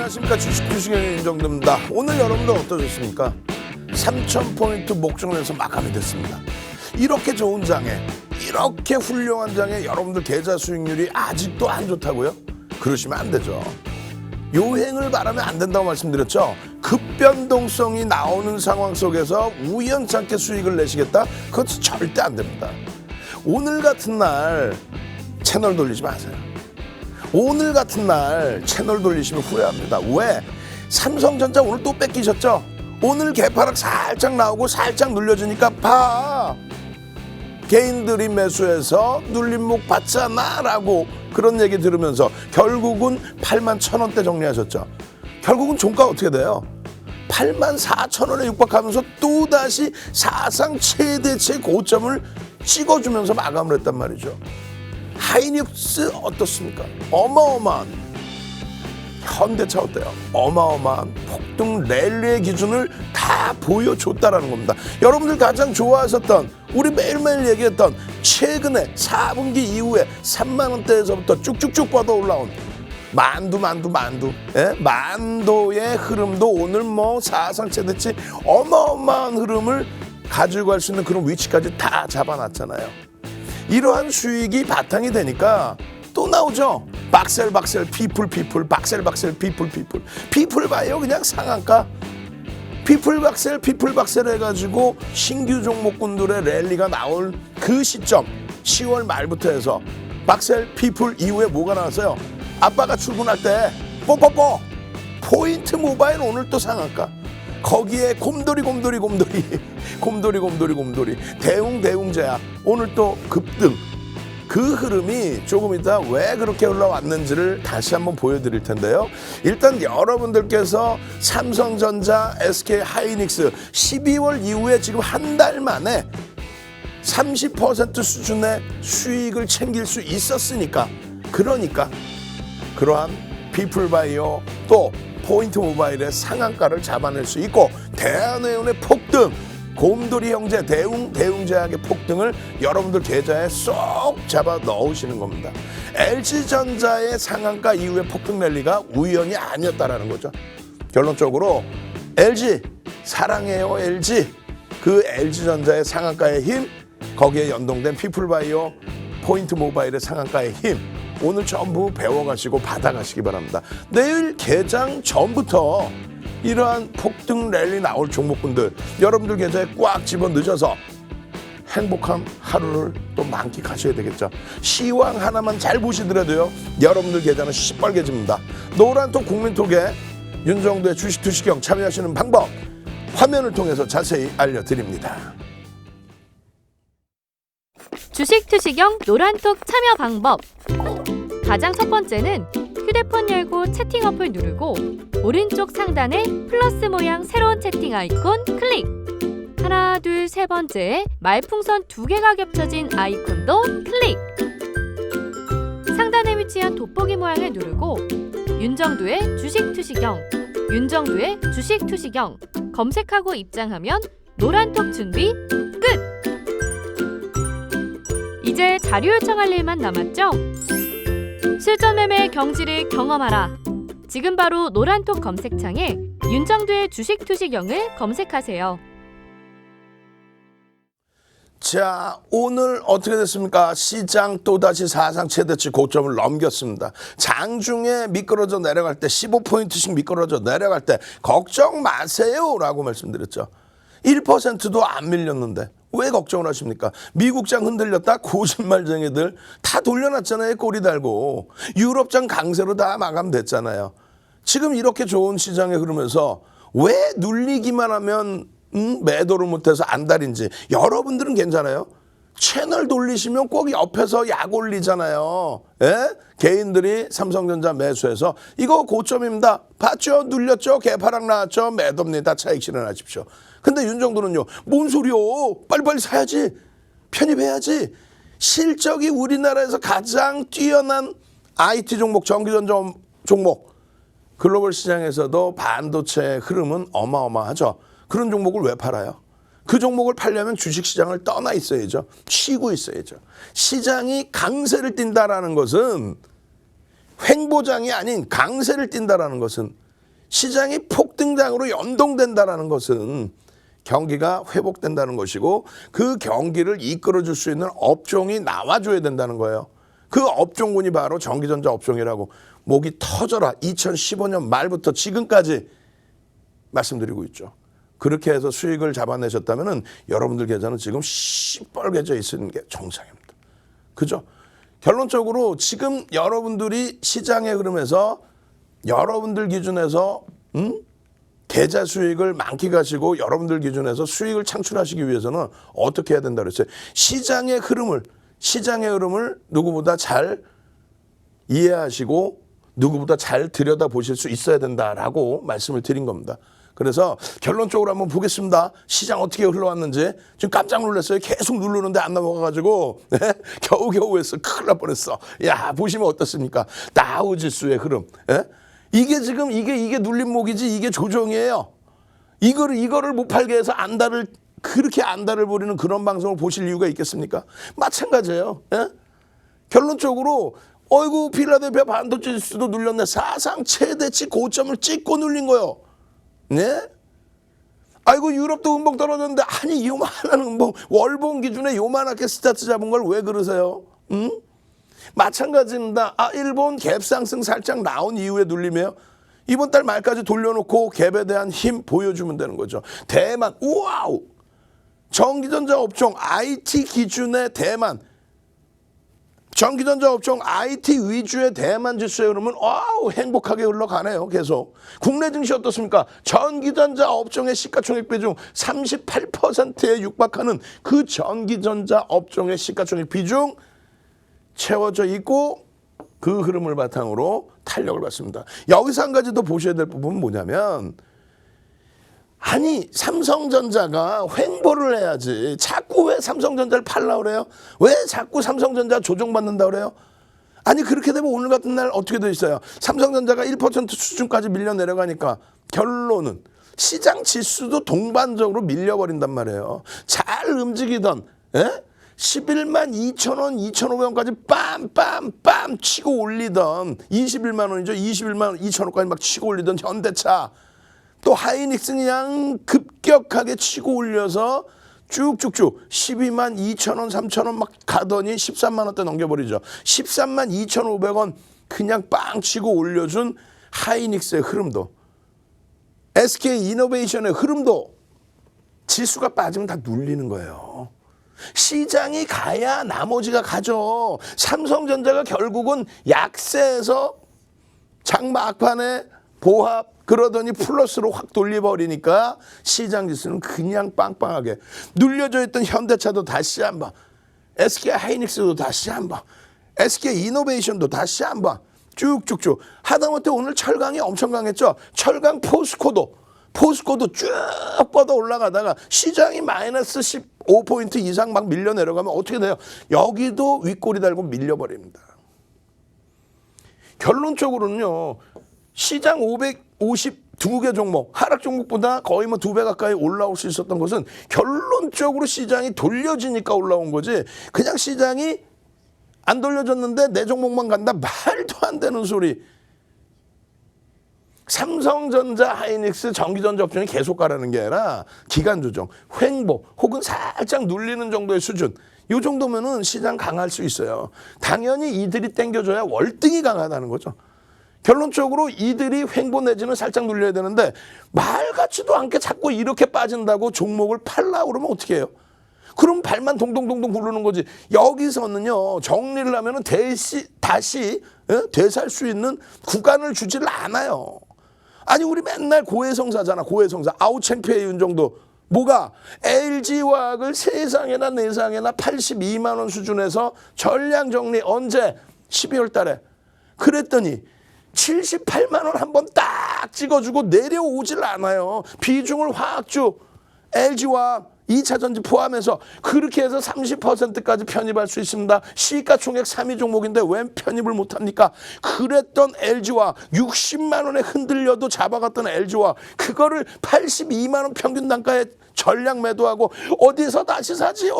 안녕하십니까. 주식의 윤정도입니다. 오늘 여러분들 어떠셨습니까? 3,000포인트 목전에서 마감이 됐습니다. 이렇게 좋은 장에, 이렇게 훌륭한 장에 여러분들 계좌 수익률이 아직도 안 좋다고요? 그러시면 안 되죠. 요행을 바라면 안 된다고 말씀드렸죠. 급변동성이 나오는 상황 속에서 우연찮게 수익을 내시겠다? 그것도 절대 안 됩니다. 오늘 같은 날 채널 돌리지 마세요. 오늘 같은 날 채널 돌리시면 후회합니다. 왜? 삼성전자 오늘 또 뺏기셨죠? 오늘 개파락 살짝 나오고 살짝 눌려주니까 봐. 개인들이 매수해서 눌림목 받잖아 라고 그런 얘기 들으면서 결국은 81,000원대 정리하셨죠. 결국은 종가 어떻게 돼요? 84,000원에 육박하면서 또다시 사상 최대치 고점을 찍어주면서 마감을 했단 말이죠. 하이닉스 어떻습니까? 어마어마한, 현대차 어때요? 어마어마한 폭등 랠리의 기준을 다 보여줬다라는 겁니다. 여러분들 가장 좋아하셨던, 우리 매일매일 얘기했던 최근에 4분기 이후에 3만원대에서부터 쭉쭉쭉 뻗어 올라온 만두. 예? 만도의 흐름도 오늘 뭐 사상 최대치 어마어마한 흐름을 가지고 갈 수 있는 그런 위치까지 다 잡아놨잖아요. 이러한 수익이 바탕이 되니까 또 나오죠. 박셀 피플 박셀 피플 봐요. 그냥 상한가 피플 박셀 해가지고 신규 종목군들의 랠리가 나올 그 시점 10월 말부터 해서 박셀 피플 이후에 뭐가 나왔어요? 아빠가 출근할 때 뽀뽀뽀 포인트 모바일 오늘 또 상한가, 거기에 곰돌이 대웅제약 오늘 또 급등. 그 흐름이 조금 이따 왜 그렇게 올라왔는지를 다시 한번 보여드릴 텐데요. 일단 여러분들께서 삼성전자, SK하이닉스 12월 이후에 지금 한 달 만에 30% 수준의 수익을 챙길 수 있었으니까, 그러니까 그러한 피플바이오 또 포인트 모바일의 상한가를 잡아낼 수 있고, 대한해운의 폭등, 곰돌이 형제 대웅제약의 폭등을 여러분들 계좌에 쏙 잡아 넣으시는 겁니다. LG전자의 상한가 이후의 폭등 랠리가 우연이 아니었다라는 거죠. 결론적으로 LG 사랑해요. LG, 그 LG전자의 상한가의 힘, 거기에 연동된 피플바이오 포인트 모바일의 상한가의 힘, 오늘 전부 배워가시고 받아가시기 바랍니다. 내일 개장 전부터 이러한 폭등 랠리 나올 종목군들 여러분들 계좌에 꽉 집어 넣으셔서 행복한 하루를 또 만끽하셔야 되겠죠. 시황 하나만 잘 보시더라도요, 여러분들 계좌는 시뻘개집니다. 노란톡 국민톡에 윤정도의 주식투시경 참여하시는 방법 화면을 통해서 자세히 알려드립니다. 주식투시경 노란톡 참여 방법. 가장 첫 번째는 휴대폰 열고 채팅 어플 누르고 오른쪽 상단에 플러스 모양 새로운 채팅 아이콘 클릭. 하나, 둘, 세 번째 말풍선 2개가 겹쳐진 아이콘도 클릭. 상단에 위치한 돋보기 모양을 누르고 윤정도의 주식투시경 검색하고 입장하면 노란톡 준비 끝! 이제 자료 요청할 일만 남았죠? 실전 매매 경지를 경험하라. 지금 바로 노란톡 검색창에 윤정도의 주식투시경을 검색하세요. 자, 오늘 어떻게 됐습니까? 시장 또다시 사상 최대치 고점을 넘겼습니다. 장중에 미끄러져 내려갈 때 15포인트씩 미끄러져 내려갈 때 걱정 마세요 라고 말씀드렸죠. 1%도 안 밀렸는데 왜 걱정을 하십니까? 미국장 흔들렸다 거짓말쟁이들 다 돌려놨잖아요. 꼬리 달고. 유럽장 강세로 다 마감됐잖아요. 지금 이렇게 좋은 시장에 흐르면서 왜 눌리기만 하면 매도를 못해서 안달인지. 여러분들은 괜찮아요. 채널 돌리시면 꼭 옆에서 약 올리잖아요. 예? 개인들이 삼성전자 매수해서 이거 고점입니다. 봤죠? 눌렸죠? 개파락 나왔죠? 매도입니다. 차익 실현하십시오. 근데 윤정도는요, 뭔 소리요? 빨리빨리 사야지. 편입해야지. 실적이 우리나라에서 가장 뛰어난 IT 종목, 전기전자 종목, 글로벌 시장에서도 반도체의 흐름은 어마어마하죠. 그런 종목을 왜 팔아요? 그 종목을 팔려면 주식시장을 떠나 있어야죠. 쉬고 있어야죠. 시장이 강세를 띈다라는 것은, 횡보장이 아닌 강세를 띈다라는 것은 시장이 폭등장으로 연동된다는 것은 경기가 회복된다는 것이고 그 경기를 이끌어줄 수 있는 업종이 나와줘야 된다는 거예요. 그 업종군이 바로 전기전자 업종이라고 목이 터져라 2015년 말부터 지금까지 말씀드리고 있죠. 그렇게 해서 수익을 잡아내셨다면 여러분들 계좌는 지금 시뻘개져 있는 게 정상입니다. 그죠? 결론적으로 지금 여러분들이 시장의 흐름에서 여러분들 기준에서 계좌 수익을 만끽하시고 여러분들 기준에서 수익을 창출하시기 위해서는 어떻게 해야 된다 그랬어요? 시장의 흐름을 누구보다 잘 이해하시고 누구보다 잘 들여다보실 수 있어야 된다라고 말씀을 드린 겁니다. 그래서 결론적으로 한번 보겠습니다. 시장 어떻게 흘러왔는지. 지금 깜짝 놀랐어요. 계속 누르는데 안 넘어가가지고 겨우겨우 했어. 큰일 날 뻔했어. 야, 보시면 어떻습니까? 다우지수의 흐름. 이게 지금 이게 눌림목이지 이게 조정이에요. 이거를 못 팔게 해서 그렇게 안달을 부리는 그런 방송을 보실 이유가 있겠습니까? 마찬가지예요. 결론적으로 어이구 필라델피아 반도체 지수도 눌렸네. 사상 최대치 고점을 찍고 눌린 거요. 네? 아이고 유럽도 음봉 떨어졌는데 아니 요만한 음봉 월봉 기준에 요만하게 스타트 잡은 걸 왜 그러세요? 마찬가지입니다. 일본 갭 상승 살짝 나온 이후에 눌리며 이번 달 말까지 돌려놓고 갭에 대한 힘 보여주면 되는 거죠. 대만 우와우 전기전자 업종 IT 기준의 대만 전기전자 업종 IT 위주의 대만 지수에 그러면 와우 행복하게 흘러가네요. 계속. 국내 증시 어떻습니까? 전기전자 업종의 시가총액 비중 38%에 육박하는 그 전기전자 업종의 시가총액 비중 채워져 있고 그 흐름을 바탕으로 탄력을 받습니다. 여기서 한 가지 더 보셔야 될 부분은 뭐냐면 아니 삼성전자가 횡보를 해야지 자꾸 왜 삼성전자를 팔려고 그래요? 왜 자꾸 삼성전자 조정받는다 그래요? 아니 그렇게 되면 오늘 같은 날 어떻게 돼 있어요? 삼성전자가 1% 수준까지 밀려 내려가니까 결론은 시장 지수도 동반적으로 밀려버린단 말이에요. 잘 움직이던 11만 2천 원, 2,500원까지 빰빰빰 치고 올리던 21만 원이죠. 21만 2천 원까지 막 치고 올리던 현대차 또 하이닉스 그냥 급격하게 치고 올려서 쭉쭉쭉 12만 2천 원, 3천 원 막 가더니 13만 원대 넘겨버리죠. 13만 2,500원 그냥 빵 치고 올려준 하이닉스의 흐름도 SK이노베이션의 흐름도 지수가 빠지면 다 눌리는 거예요. 시장이 가야 나머지가 가죠. 삼성전자가 결국은 약세에서 장막판에 보합 그러더니 플러스로 확 돌려버리니까 시장 지수는 그냥 빵빵하게 눌려져 있던 현대차도 다시 한번 SK 하이닉스도 다시 한번 SK 이노베이션도 다시 한번 쭉쭉쭉 하다못해 오늘 철강이 엄청 강했죠. 철강 포스코도 쭉 뻗어 올라가다가 시장이 마이너스 15포인트 이상 막 밀려 내려가면 어떻게 돼요? 여기도 윗꼬리 달고 밀려버립니다. 결론적으로는요. 시장 552개 종목, 하락 종목보다 거의 뭐 2배 가까이 올라올 수 있었던 것은 결론적으로 시장이 돌려지니까 올라온 거지 그냥 시장이 안 돌려졌는데 내 종목만 간다? 말도 안 되는 소리. 삼성전자, 하이닉스, 전기전자 업종이 계속 가라는 게 아니라 기간 조정, 횡보 혹은 살짝 눌리는 정도의 수준 이 정도면은 시장 강할 수 있어요. 당연히 이들이 땡겨줘야 월등히 강하다는 거죠. 결론적으로 이들이 횡보 내지는 살짝 눌려야 되는데 말 같지도 않게 자꾸 이렇게 빠진다고 종목을 팔라고 그러면 어떻게 해요? 그럼 발만 동동동동 구르는 거지. 여기서는요 정리를 하면은 다시 되살 수 있는 구간을 주질 않아요. 아니 우리 맨날 고해성사잖아. 고해성사. 아우 창피해 윤정도. 뭐가 LG화학을 세상에나 내상에나 82만 원 수준에서 전량 정리 언제? 12월 달에. 그랬더니 78만 원 한 번 딱 찍어주고 내려오질 않아요. 비중을 확 쭉 LG화학 2차 전지 포함해서 그렇게 해서 30%까지 편입할 수 있습니다. 시가총액 3위 종목인데 왜 편입을 못합니까? 그랬던 LG화 60만 원에 흔들려도 잡아갔던 LG화 그거를 82만 원 평균 단가에 전량 매도하고 어디서 다시 사지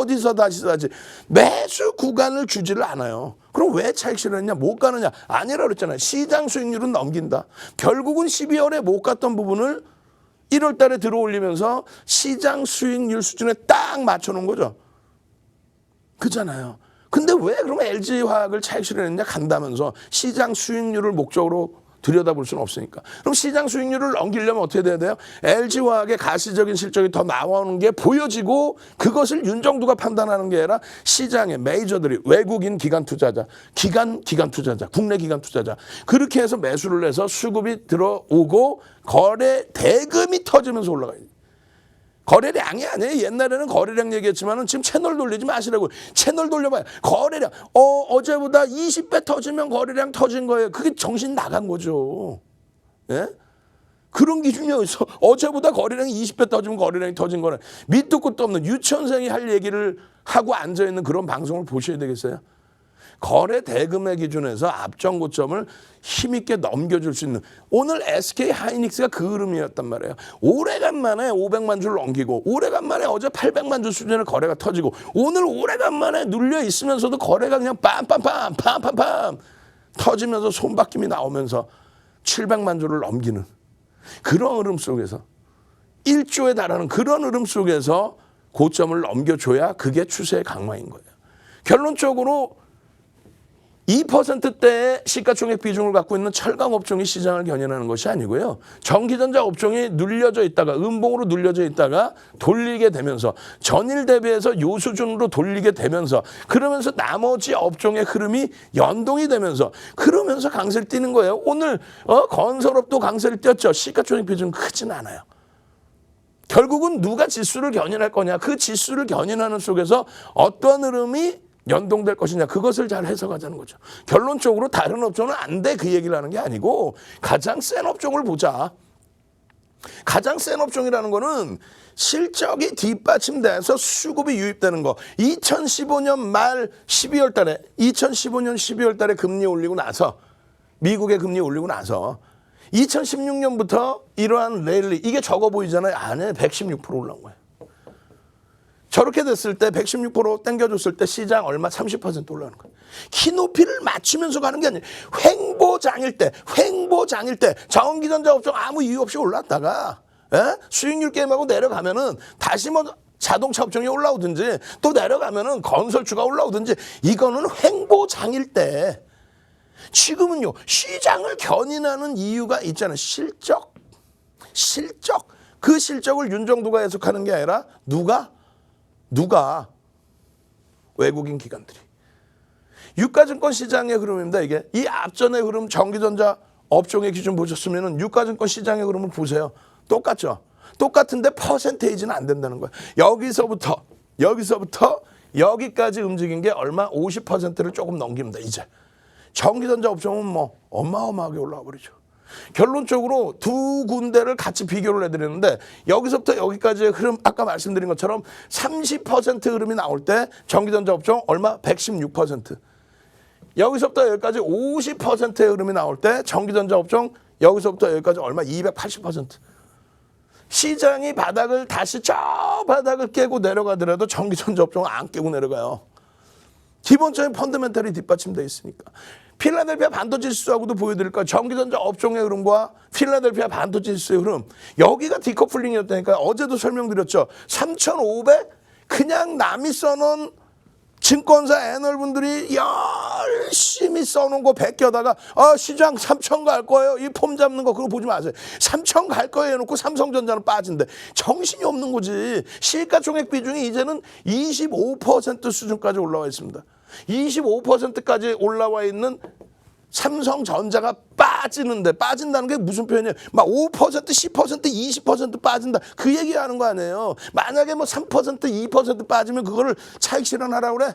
매수 구간을 주지를 않아요. 그럼 왜 차익 실현했냐? 못 가느냐? 아니라 그랬잖아요. 시장 수익률은 넘긴다. 결국은 12월에 못 갔던 부분을 1월 달에 들어올리면서 시장 수익률 수준에 딱 맞춰놓은 거죠. 그잖아요. 근데 왜 그러면 LG화학을 차익 실현했냐? 간다면서 시장 수익률을 목적으로 들여다볼 수는 없으니까. 그럼 시장 수익률을 넘기려면 어떻게 돼야 돼요? LG화학의 가시적인 실적이 더 나오는 게 보여지고 그것을 윤정두가 판단하는 게 아니라 시장의 메이저들이 외국인 기관 투자자, 기관 투자자, 국내 기관 투자자 그렇게 해서 매수를 해서 수급이 들어오고 거래 대금이 터지면서 올라가요. 거래량이 아니에요. 옛날에는 거래량 얘기했지만은 지금 채널 돌리지 마시라고. 채널 돌려봐요. 거래량. 어제보다 20배 터지면 거래량 터진 거예요. 그게 정신 나간 거죠. 예? 그런 기준이 어디서 어제보다 거래량이 20배 터지면 거래량이 터진 거는 밑도 끝도 없는 유치원생이 할 얘기를 하고 앉아있는 그런 방송을 보셔야 되겠어요. 거래 대금의 기준에서 앞전 고점을 힘있게 넘겨줄 수 있는 오늘 SK 하이닉스가 그 흐름이었단 말이에요. 오래간만에 500만 주를 넘기고 오래간만에 어제 800만 주 수준의 거래가 터지고 오늘 오래간만에 눌려 있으면서도 거래가 그냥 빰빰빰 터지면서 손바뀜이 나오면서 700만 주를 넘기는 그런 흐름 속에서 1조에 달하는 그런 흐름 속에서 고점을 넘겨줘야 그게 추세의 강화인 거예요. 결론적으로 2%대의 시가총액 비중을 갖고 있는 철강 업종이 시장을 견인하는 것이 아니고요. 전기전자 업종이 눌려져 있다가 음봉으로 눌려져 있다가 돌리게 되면서 전일 대비해서 요 수준으로 돌리게 되면서 그러면서 나머지 업종의 흐름이 연동이 되면서 그러면서 강세를 띄는 거예요. 오늘 건설업도 강세를 띄었죠. 시가총액 비중은 크진 않아요. 결국은 누가 지수를 견인할 거냐. 그 지수를 견인하는 속에서 어떤 흐름이 연동될 것이냐 그것을 잘 해석하자는 거죠. 결론적으로 다른 업종은 안 돼 그 얘기를 하는 게 아니고 가장 센 업종을 보자. 가장 센 업종이라는 거는 실적이 뒷받침돼서 수급이 유입되는 거. 2015년 말 12월 달에 2015년 12월 달에 금리 올리고 나서 미국의 금리 올리고 나서 2016년부터 이러한 랠리 이게 적어 보이잖아요. 안에 116% 올라온 거예요. 저렇게 됐을 때 116% 땡겨줬을 때 시장 얼마 30% 올라가는 거예요. 키높이를 맞추면서 가는 게 아니에요. 횡보장일 때 전기전자 업종 아무 이유 없이 올랐다가 수익률 게임하고 내려가면은 다시 뭐 자동차 업종이 올라오든지 또 내려가면은 건설주가 올라오든지 이거는 횡보장일 때 지금은요 시장을 견인하는 이유가 있잖아요. 실적 그 실적을 윤정두가 해석하는 게 아니라 누가 외국인 기관들이 유가증권 시장의 흐름입니다. 이게 이 앞전의 흐름 전기전자 업종의 기준 보셨으면 유가증권 시장의 흐름을 보세요. 똑같죠. 똑같은데 퍼센테이지는 안 된다는 거예요. 여기서부터 여기까지 움직인 게 얼마 50%를 조금 넘깁니다. 이제 전기전자 업종은 뭐 어마어마하게 올라와 버리죠. 결론적으로 두 군데를 같이 비교를 해드리는데 여기서부터 여기까지의 흐름 아까 말씀드린 것처럼 30% 흐름이 나올 때 전기전자 업종 얼마? 116%. 여기서부터 여기까지 50%의 흐름이 나올 때 전기전자 업종 여기서부터 여기까지 얼마? 280%. 시장이 바닥을 다시 저 바닥을 깨고 내려가더라도 전기전자 업종은 안 깨고 내려가요. 기본적인 펀더멘털이 뒷받침되어 있으니까. 필라델피아 반도체 지수하고도 보여드릴까요? 전기전자 업종의 흐름과 필라델피아 반도체 지수의 흐름. 여기가 디커플링이었다니까 어제도 설명드렸죠. 3,500 그냥 남이 써놓은 증권사 애널분들이 열심히 써놓은 거 베껴다가 시장 3천 갈 거예요. 이 폼 잡는 거 그거 보지 마세요. 3천 갈 거예요 해놓고 삼성전자는 빠진대. 정신이 없는 거지. 시가총액 비중이 이제는 25% 수준까지 올라와 있습니다. 25%까지 올라와 있는 삼성전자가 빠지는데 빠진다는 게 무슨 표현이에요? 막 5%, 10%, 20% 빠진다. 그 얘기하는 거 아니에요. 만약에 뭐 3%, 2% 빠지면 그거를 차익 실현하라고 그래?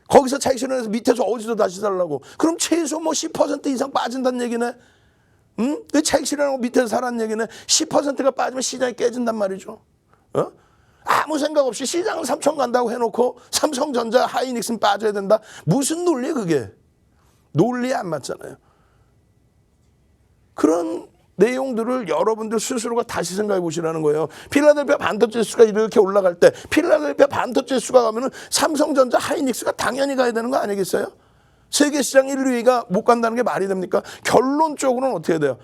거기서 차익 실현해서 밑에서 어디서 다시 살라고? 그럼 최소 뭐 10% 이상 빠진다는 얘기네? 응? 차익 실현하고 밑에서 사라는 얘기네? 10%가 빠지면 시장이 깨진단 말이죠. 아무 아무 생각 없이 시장은 3천 간다고 해놓고 삼성전자, 하이닉스는 빠져야 된다. 무슨 논리야 그게? 논리에 안 맞잖아요. 그런 내용들을 여러분들 스스로가 다시 생각해 보시라는 거예요. 필라델피아 반도체 지수가 이렇게 올라갈 때 필라델피아 반도체 지수가 가면은 삼성전자, 하이닉스가 당연히 가야 되는 거 아니겠어요? 세계 시장 1, 2위가 못 간다는 게 말이 됩니까? 결론적으로는 어떻게 돼요?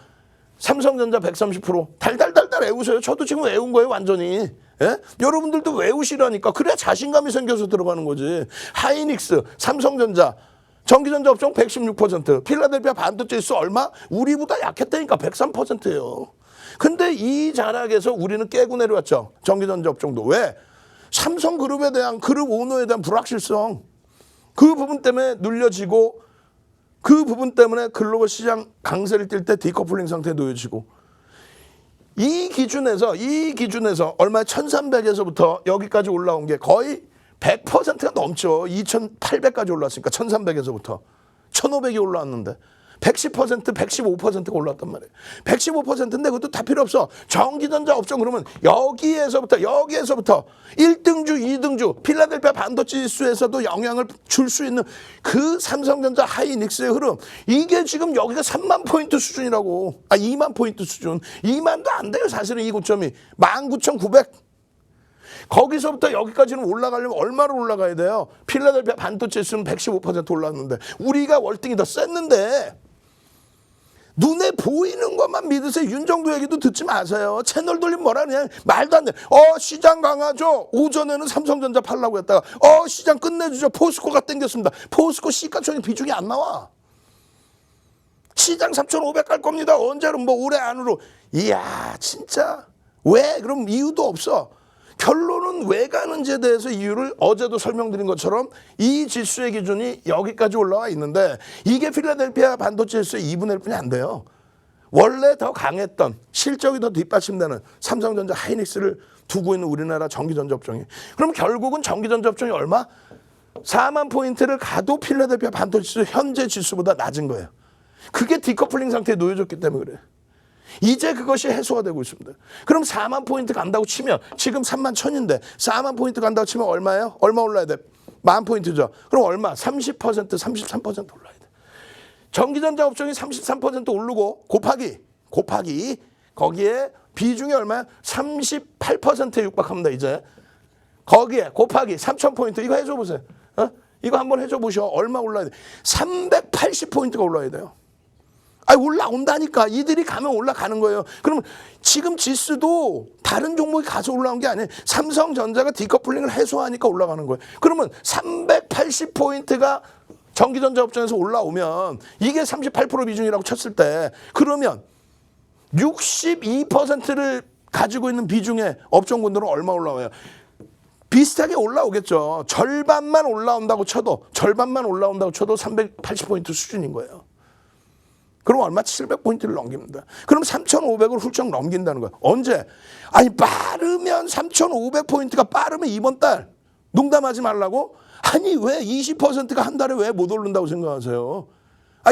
삼성전자 130% 달달달달 외우세요. 저도 지금 외운 거예요 완전히. 예? 여러분들도 외우시라니까. 그래야 자신감이 생겨서 들어가는 거지. 하이닉스, 삼성전자, 전기전자 업종 116%, 필라델피아 반도체 지수 얼마? 우리보다 약했다니까 103%예요. 근데 이 자락에서 우리는 깨고 내려왔죠. 전기전자 업종도. 왜? 삼성그룹에 대한 그룹 오너에 대한 불확실성. 그 부분 때문에 눌려지고 그 부분 때문에 글로벌 시장 강세를 띌 때 디커플링 상태에 놓여지고 이 기준에서 얼마 1300에서부터 여기까지 올라온 게 거의 100%가 넘죠. 2800까지 올랐으니까 1300에서부터 1500이 올라왔는데 110%, 115%가 올랐단 말이에요. 115%인데 그것도 다 필요 없어. 전기전자 업종 그러면 여기에서부터 1등주, 2등주 필라델피아 반도체 지수에서도 영향을 줄 수 있는 그 삼성전자, 하이닉스의 흐름 이게 지금 여기가 3만 포인트 수준이라고. 2만 포인트 수준. 2만도 안 돼요 사실은 이 고점이. 19,900. 거기서부터 여기까지는 올라가려면 얼마로 올라가야 돼요? 필라델피아 반도체 지수는 115% 올랐는데 우리가 월등히 더 셌는데 눈에 보이는 것만 믿으세요. 윤정도 얘기도 듣지 마세요. 채널 돌리면 뭐라 그냥 말도 안 돼. 시장 강하죠. 오전에는 삼성전자 팔라고 했다가 시장 끝내주죠. 포스코가 땡겼습니다. 포스코 시가총액 비중이 안 나와. 시장 3,500 갈 겁니다. 언제는 뭐 올해 안으로. 이야 진짜 왜? 그럼 이유도 없어. 결론은 왜 가는지에 대해서 이유를 어제도 설명드린 것처럼 이 지수의 기준이 여기까지 올라와 있는데 이게 필라델피아 반도체 지수의 2분의 1뿐이 안 돼요. 원래 더 강했던 실적이 더 뒷받침되는 삼성전자, 하이닉스를 두고 있는 우리나라 전기전자 업종이. 그럼 결국은 전기전자 업종이 얼마? 4만 포인트를 가도 필라델피아 반도체 지수 현재 지수보다 낮은 거예요. 그게 디커플링 상태에 놓여졌기 때문에 그래요. 이제 그것이 해소가 되고 있습니다. 그럼 4만 포인트 간다고 치면 지금 3만 1000인데 4만 포인트 간다고 치면 얼마예요? 얼마 올라야 돼? 10,000 포인트죠. 그럼 얼마? 30%, 33% 올라야 돼. 전기전자 업종이 33% 오르고 곱하기 거기에 비중이 얼마야? 38%에 육박합니다. 이제 거기에 곱하기 3,000 포인트 이거 해줘 보세요. 이거 한번 해줘 보셔. 얼마 올라야 돼? 380 포인트가 올라야 돼요. 올라온다니까. 이들이 가면 올라가는 거예요. 그러면 지금 지수도 다른 종목이 가서 올라온 게 아니에요. 삼성전자가 디커플링을 해소하니까 올라가는 거예요. 그러면 380포인트가 전기전자 업종에서 올라오면 이게 38% 비중이라고 쳤을 때 그러면 62%를 가지고 있는 비중의 업종군들은 얼마 올라와요? 비슷하게 올라오겠죠. 절반만 올라온다고 쳐도 380포인트 수준인 거예요. 그럼 얼마? 700포인트를 넘깁니다. 그럼 3,500을 훌쩍 넘긴다는 거예요. 언제? 빠르면 3,500포인트가 빠르면 이번 달. 농담하지 말라고? 왜 20%가 한 달에 왜 못 오른다고 생각하세요?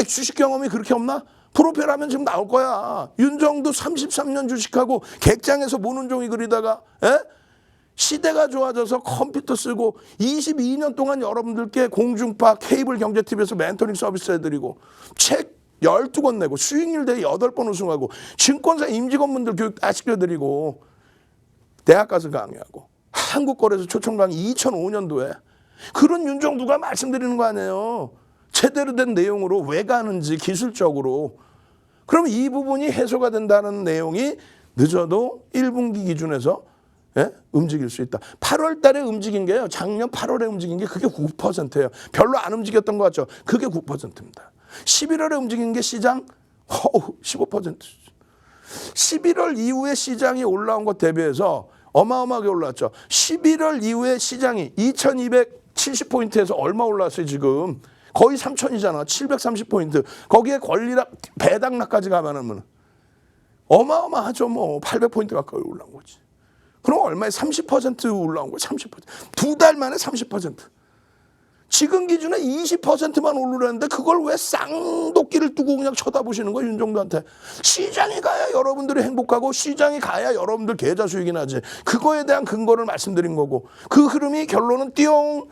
주식 경험이 그렇게 없나? 프로펠 하면 지금 나올 거야. 윤정도 33년 주식하고 객장에서 모는 종이 그리다가 시대가 좋아져서 컴퓨터 쓰고 22년 동안 여러분들께 공중파 케이블 경제TV에서 멘토링 서비스 해드리고 책 12권 내고 수익률 대회 8번 우승하고 증권사 임직원분들 교육 다 시켜드리고 대학 가서 강의하고 한국거래소 초청 강의 2005년도에 그런 윤정두가 말씀드리는 거 아니에요. 제대로 된 내용으로 왜 가는지 기술적으로. 그럼 이 부분이 해소가 된다는 내용이 늦어도 1분기 기준에서 움직일 수 있다. 8월 달에 움직인 게요. 작년 8월에 움직인 게 그게 9%예요. 별로 안 움직였던 것 같죠. 그게 9%입니다. 11월에 움직인 게 시장 15%. 11월 이후에 시장이 올라온 것 대비해서 어마어마하게 올랐죠. 11월 이후에 시장이 2270포인트에서 얼마 올랐어요 지금. 거의 3000이잖아. 730포인트. 거기에 권리락 배당락까지 가면 어마어마하죠. 800포인트 가까이 올라온 거지. 그럼 얼마에 30% 올라온 거예요. 30%. 2달 만에 30%. 지금 기준에 20%만 오르려는데 그걸 왜 쌍도끼를 두고 그냥 쳐다보시는 거예요, 윤종도한테. 시장이 가야 여러분들이 행복하고 시장이 가야 여러분들 계좌 수익이 나지. 그거에 대한 근거를 말씀드린 거고, 그 흐름이 결론은 띠용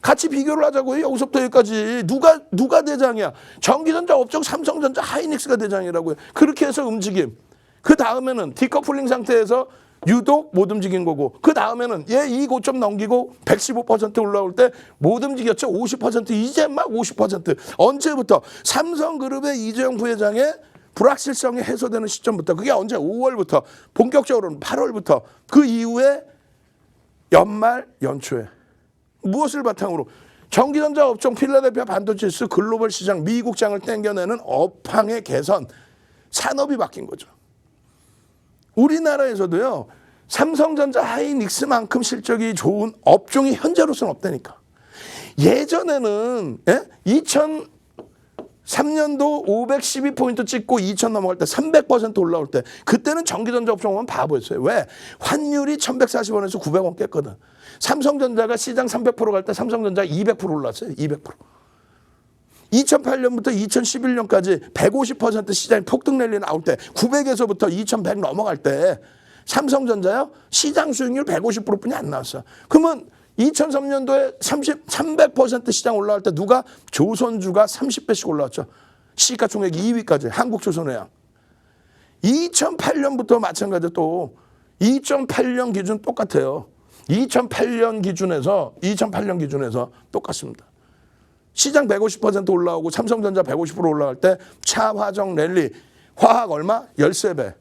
같이 비교를 하자고요. 여기서부터 여기까지 누가 대장이야? 전기전자 업종 삼성전자 하이닉스가 대장이라고요. 그렇게 해서 움직임. 그 다음에는 디커플링 상태에서 유독 못 움직인 거고, 그 다음에는 얘 이 고점 넘기고 115% 올라올 때 못 움직였죠. 50%, 이제 막 50%. 언제부터? 삼성그룹의 이재용 부회장의 불확실성이 해소되는 시점부터. 그게 언제? 5월부터. 본격적으로는 8월부터. 그 이후에 연말 연초에. 무엇을 바탕으로? 전기전자 업종 필라델피아 반도체스 글로벌 시장 미국장을 땡겨내는 업황의 개선, 산업이 바뀐 거죠. 우리나라에서도요, 삼성전자 하이닉스만큼 실적이 좋은 업종이 현재로서는 없다니까. 예전에는 2003년도 512포인트 찍고 2000 넘어갈 때 300% 올라올 때, 그때는 전기전자 업종은 바보였어요. 왜? 환율이 1140원에서 900원 깼거든. 삼성전자가 시장 300% 갈 때 삼성전자 200% 올랐어요. 200%. 2008년부터 2011년까지 150% 시장이 폭등 랠리 나올 때, 900에서부터 2100 넘어갈 때 삼성전자요, 시장 수익률 150%뿐이 안 나왔어. 그러면 2003년도에 300% 시장 올라갈 때 누가? 조선주가 30배씩 올라왔죠. 시가총액 2위까지 한국조선해양. 2008년부터 마찬가지로 또 2008년 기준 똑같아요. 2008년 기준에서 똑같습니다. 시장 150% 올라오고 삼성전자 150% 올라갈 때 차, 화정, 랠리, 화학 얼마? 13배.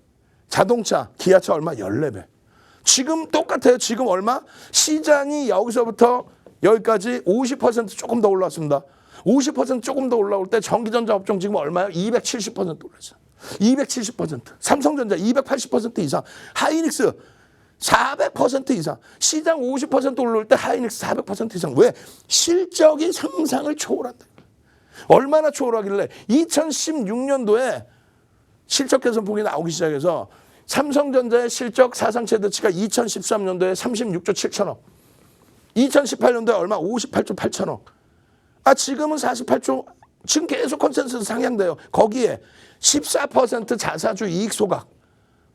자동차, 기아차 얼마? 14배. 지금 똑같아요. 지금 얼마? 시장이 여기서부터 여기까지 50% 조금 더 올랐습니다. 50% 조금 더 올라올 때 전기전자 업종 지금 얼마요? 270% 올랐어요. 270%. 삼성전자 280% 이상. 하이닉스 400% 이상. 시장 50% 올라올 때 하이닉스 400% 이상. 왜? 실적이 상상을 초월한다. 얼마나 초월하길래 2016년도에 실적 개선폭이 나오기 시작해서 삼성전자의 실적 사상 최대치가 2013년도에 36조 7천억. 2018년도에 얼마? 58조 8천억. 지금은 48조. 지금 계속 컨센서스 상향돼요. 거기에 14% 자사주 이익 소각.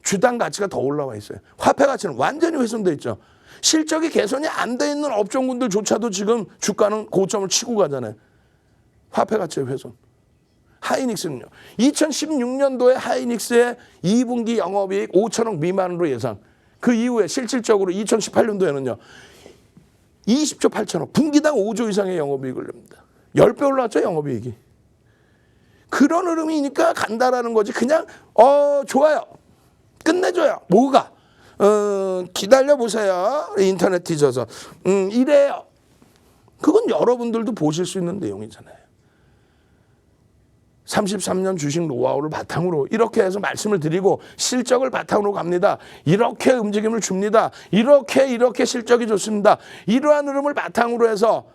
주당 가치가 더 올라와 있어요. 화폐 가치는 완전히 훼손돼 있죠. 실적이 개선이 안 돼 있는 업종군들조차도 지금 주가는 고점을 치고 가잖아요. 화폐 가치의 훼손. 하이닉스는요. 2016년도에 하이닉스의 2분기 영업이익 5천억 미만으로 예상. 그 이후에 실질적으로 2018년도에는요. 20조 8천억. 분기당 5조 이상의 영업이익을 냅니다. 10배 올랐죠, 영업이익이. 그런 흐름이니까 간다라는 거지. 그냥 좋아요. 끝내줘요. 뭐가? 기다려보세요. 인터넷 뒤져서. 이래요. 그건 여러분들도 보실 수 있는 내용이잖아요. 33년 주식 노하우를 바탕으로 이렇게 해서 말씀을 드리고 실적을 바탕으로 갑니다. 이렇게 움직임을 줍니다. 이렇게 실적이 좋습니다. 이러한 흐름을 바탕으로 해서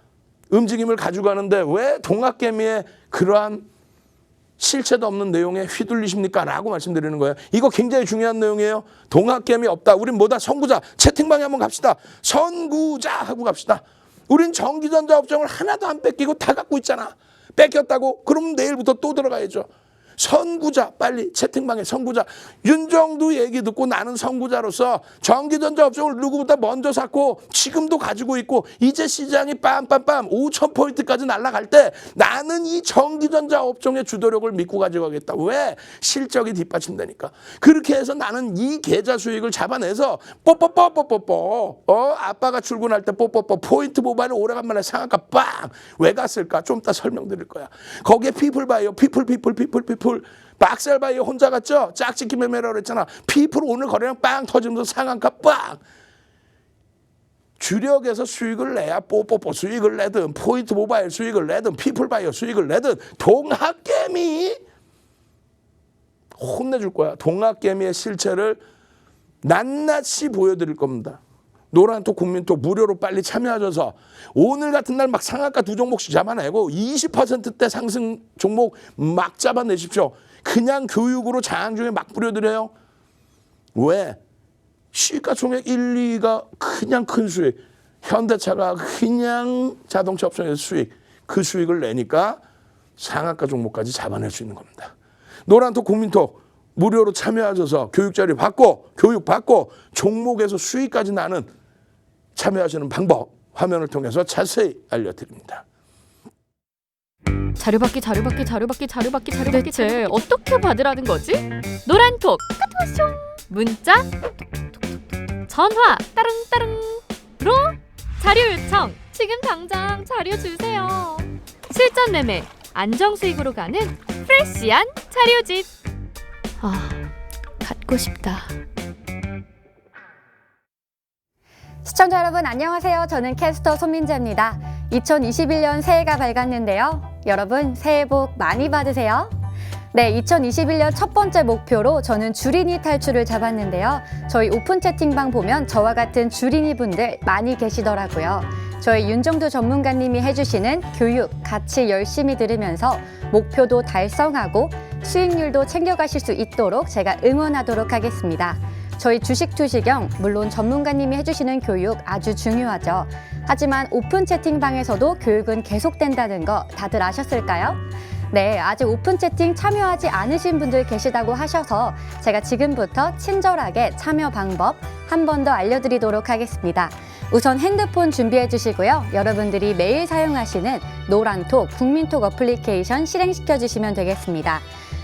움직임을 가져가는데 왜 동학개미의 그러한 실체도 없는 내용에 휘둘리십니까? 라고 말씀드리는 거예요. 이거 굉장히 중요한 내용이에요. 동학개미 없다. 우린 뭐다? 선구자. 채팅방에 한번 갑시다. 선구자 하고 갑시다. 우린 전기전자 업종을 하나도 안 뺏기고 다 갖고 있잖아. 뺏겼다고? 그럼 내일부터 또 들어가야죠. 선구자, 빨리 채팅방에 선구자. 윤정두 얘기 듣고 나는 선구자로서 전기전자 업종을 누구보다 먼저 샀고 지금도 가지고 있고 이제 시장이 빰빰빰 5,000포인트까지 날아갈 때 나는 이 전기전자 업종의 주도력을 믿고 가져가겠다. 왜? 실적이 뒷받침되니까. 그렇게 해서 나는 이 계좌 수익을 잡아내서 뽀뽀뽀뽀뽀뽀 아빠가 출근할 때 뽀뽀뽀 포인트 모바일 오래간만에 상한가 빵! 왜 갔을까? 좀 이따 설명드릴 거야. 거기에 피플바이오 피플 박셀바이오 혼자 갔죠? 짝짓기 매매라고 그랬잖아. 피플 오늘 거래량 빵 터지면서 상한가 빵. 주력에서 수익을 내야 뽀뽀뽀 수익을 내든 포인트 모바일 수익을 내든 피플바이오 수익을 내든 동학개미 혼내줄 거야. 동학개미의 실체를 낱낱이 보여드릴 겁니다. 노란톡 국민톡 무료로 빨리 참여하셔서 오늘 같은 날 막 상한가 2종목씩 잡아내고 20%대 상승 종목 막 잡아내십시오. 그냥 교육으로 장중에 막 뿌려드려요. 왜? 시가총액 1, 2위가 그냥 큰 수익. 현대차가 그냥 자동차 업종에서 그 수익을 내니까 상한가 종목까지 잡아낼 수 있는 겁니다. 노란톡 국민톡 무료로 참여하셔서 교육자료 받고 교육 받고 종목에서 수익까지 나는 참여하시는 방법 화면을 통해서 자세히 알려드립니다. 자료받기 대체 어떻게 받으라는 거지? 노란톡 까투쇼 문자 톡톡톡톡 전화 따릉따릉으로 자료 요청 지금 당장 자료 주세요. 실전 매매 안정수익으로 가는 프레시한 자료집. 갖고 싶다. 시청자 여러분 안녕하세요. 저는 캐스터 손민재입니다. 2021년 새해가 밝았는데요. 여러분 새해 복 많이 받으세요. 네, 2021년 첫 번째 목표로 저는 주린이 탈출을 잡았는데요. 저희 오픈 채팅방 보면 저와 같은 주린이 분들 많이 계시더라고요. 저희 윤정두 전문가님이 해주시는 교육 같이 열심히 들으면서 목표도 달성하고 수익률도 챙겨가실 수 있도록 제가 응원하도록 하겠습니다. 저희 주식 투시경 물론 전문가님이 해주시는 교육 아주 중요하죠. 하지만 오픈 채팅방에서도 교육은 계속된다는 거 다들 아셨을까요? 네, 아직 오픈 채팅 참여하지 않으신 분들 계시다고 하셔서 제가 지금부터 친절하게 참여 방법 한 번 더 알려드리도록 하겠습니다. 우선 핸드폰 준비해 주시고요. 여러분들이 매일 사용하시는 노란톡, 국민톡 어플리케이션 실행시켜 주시면 되겠습니다.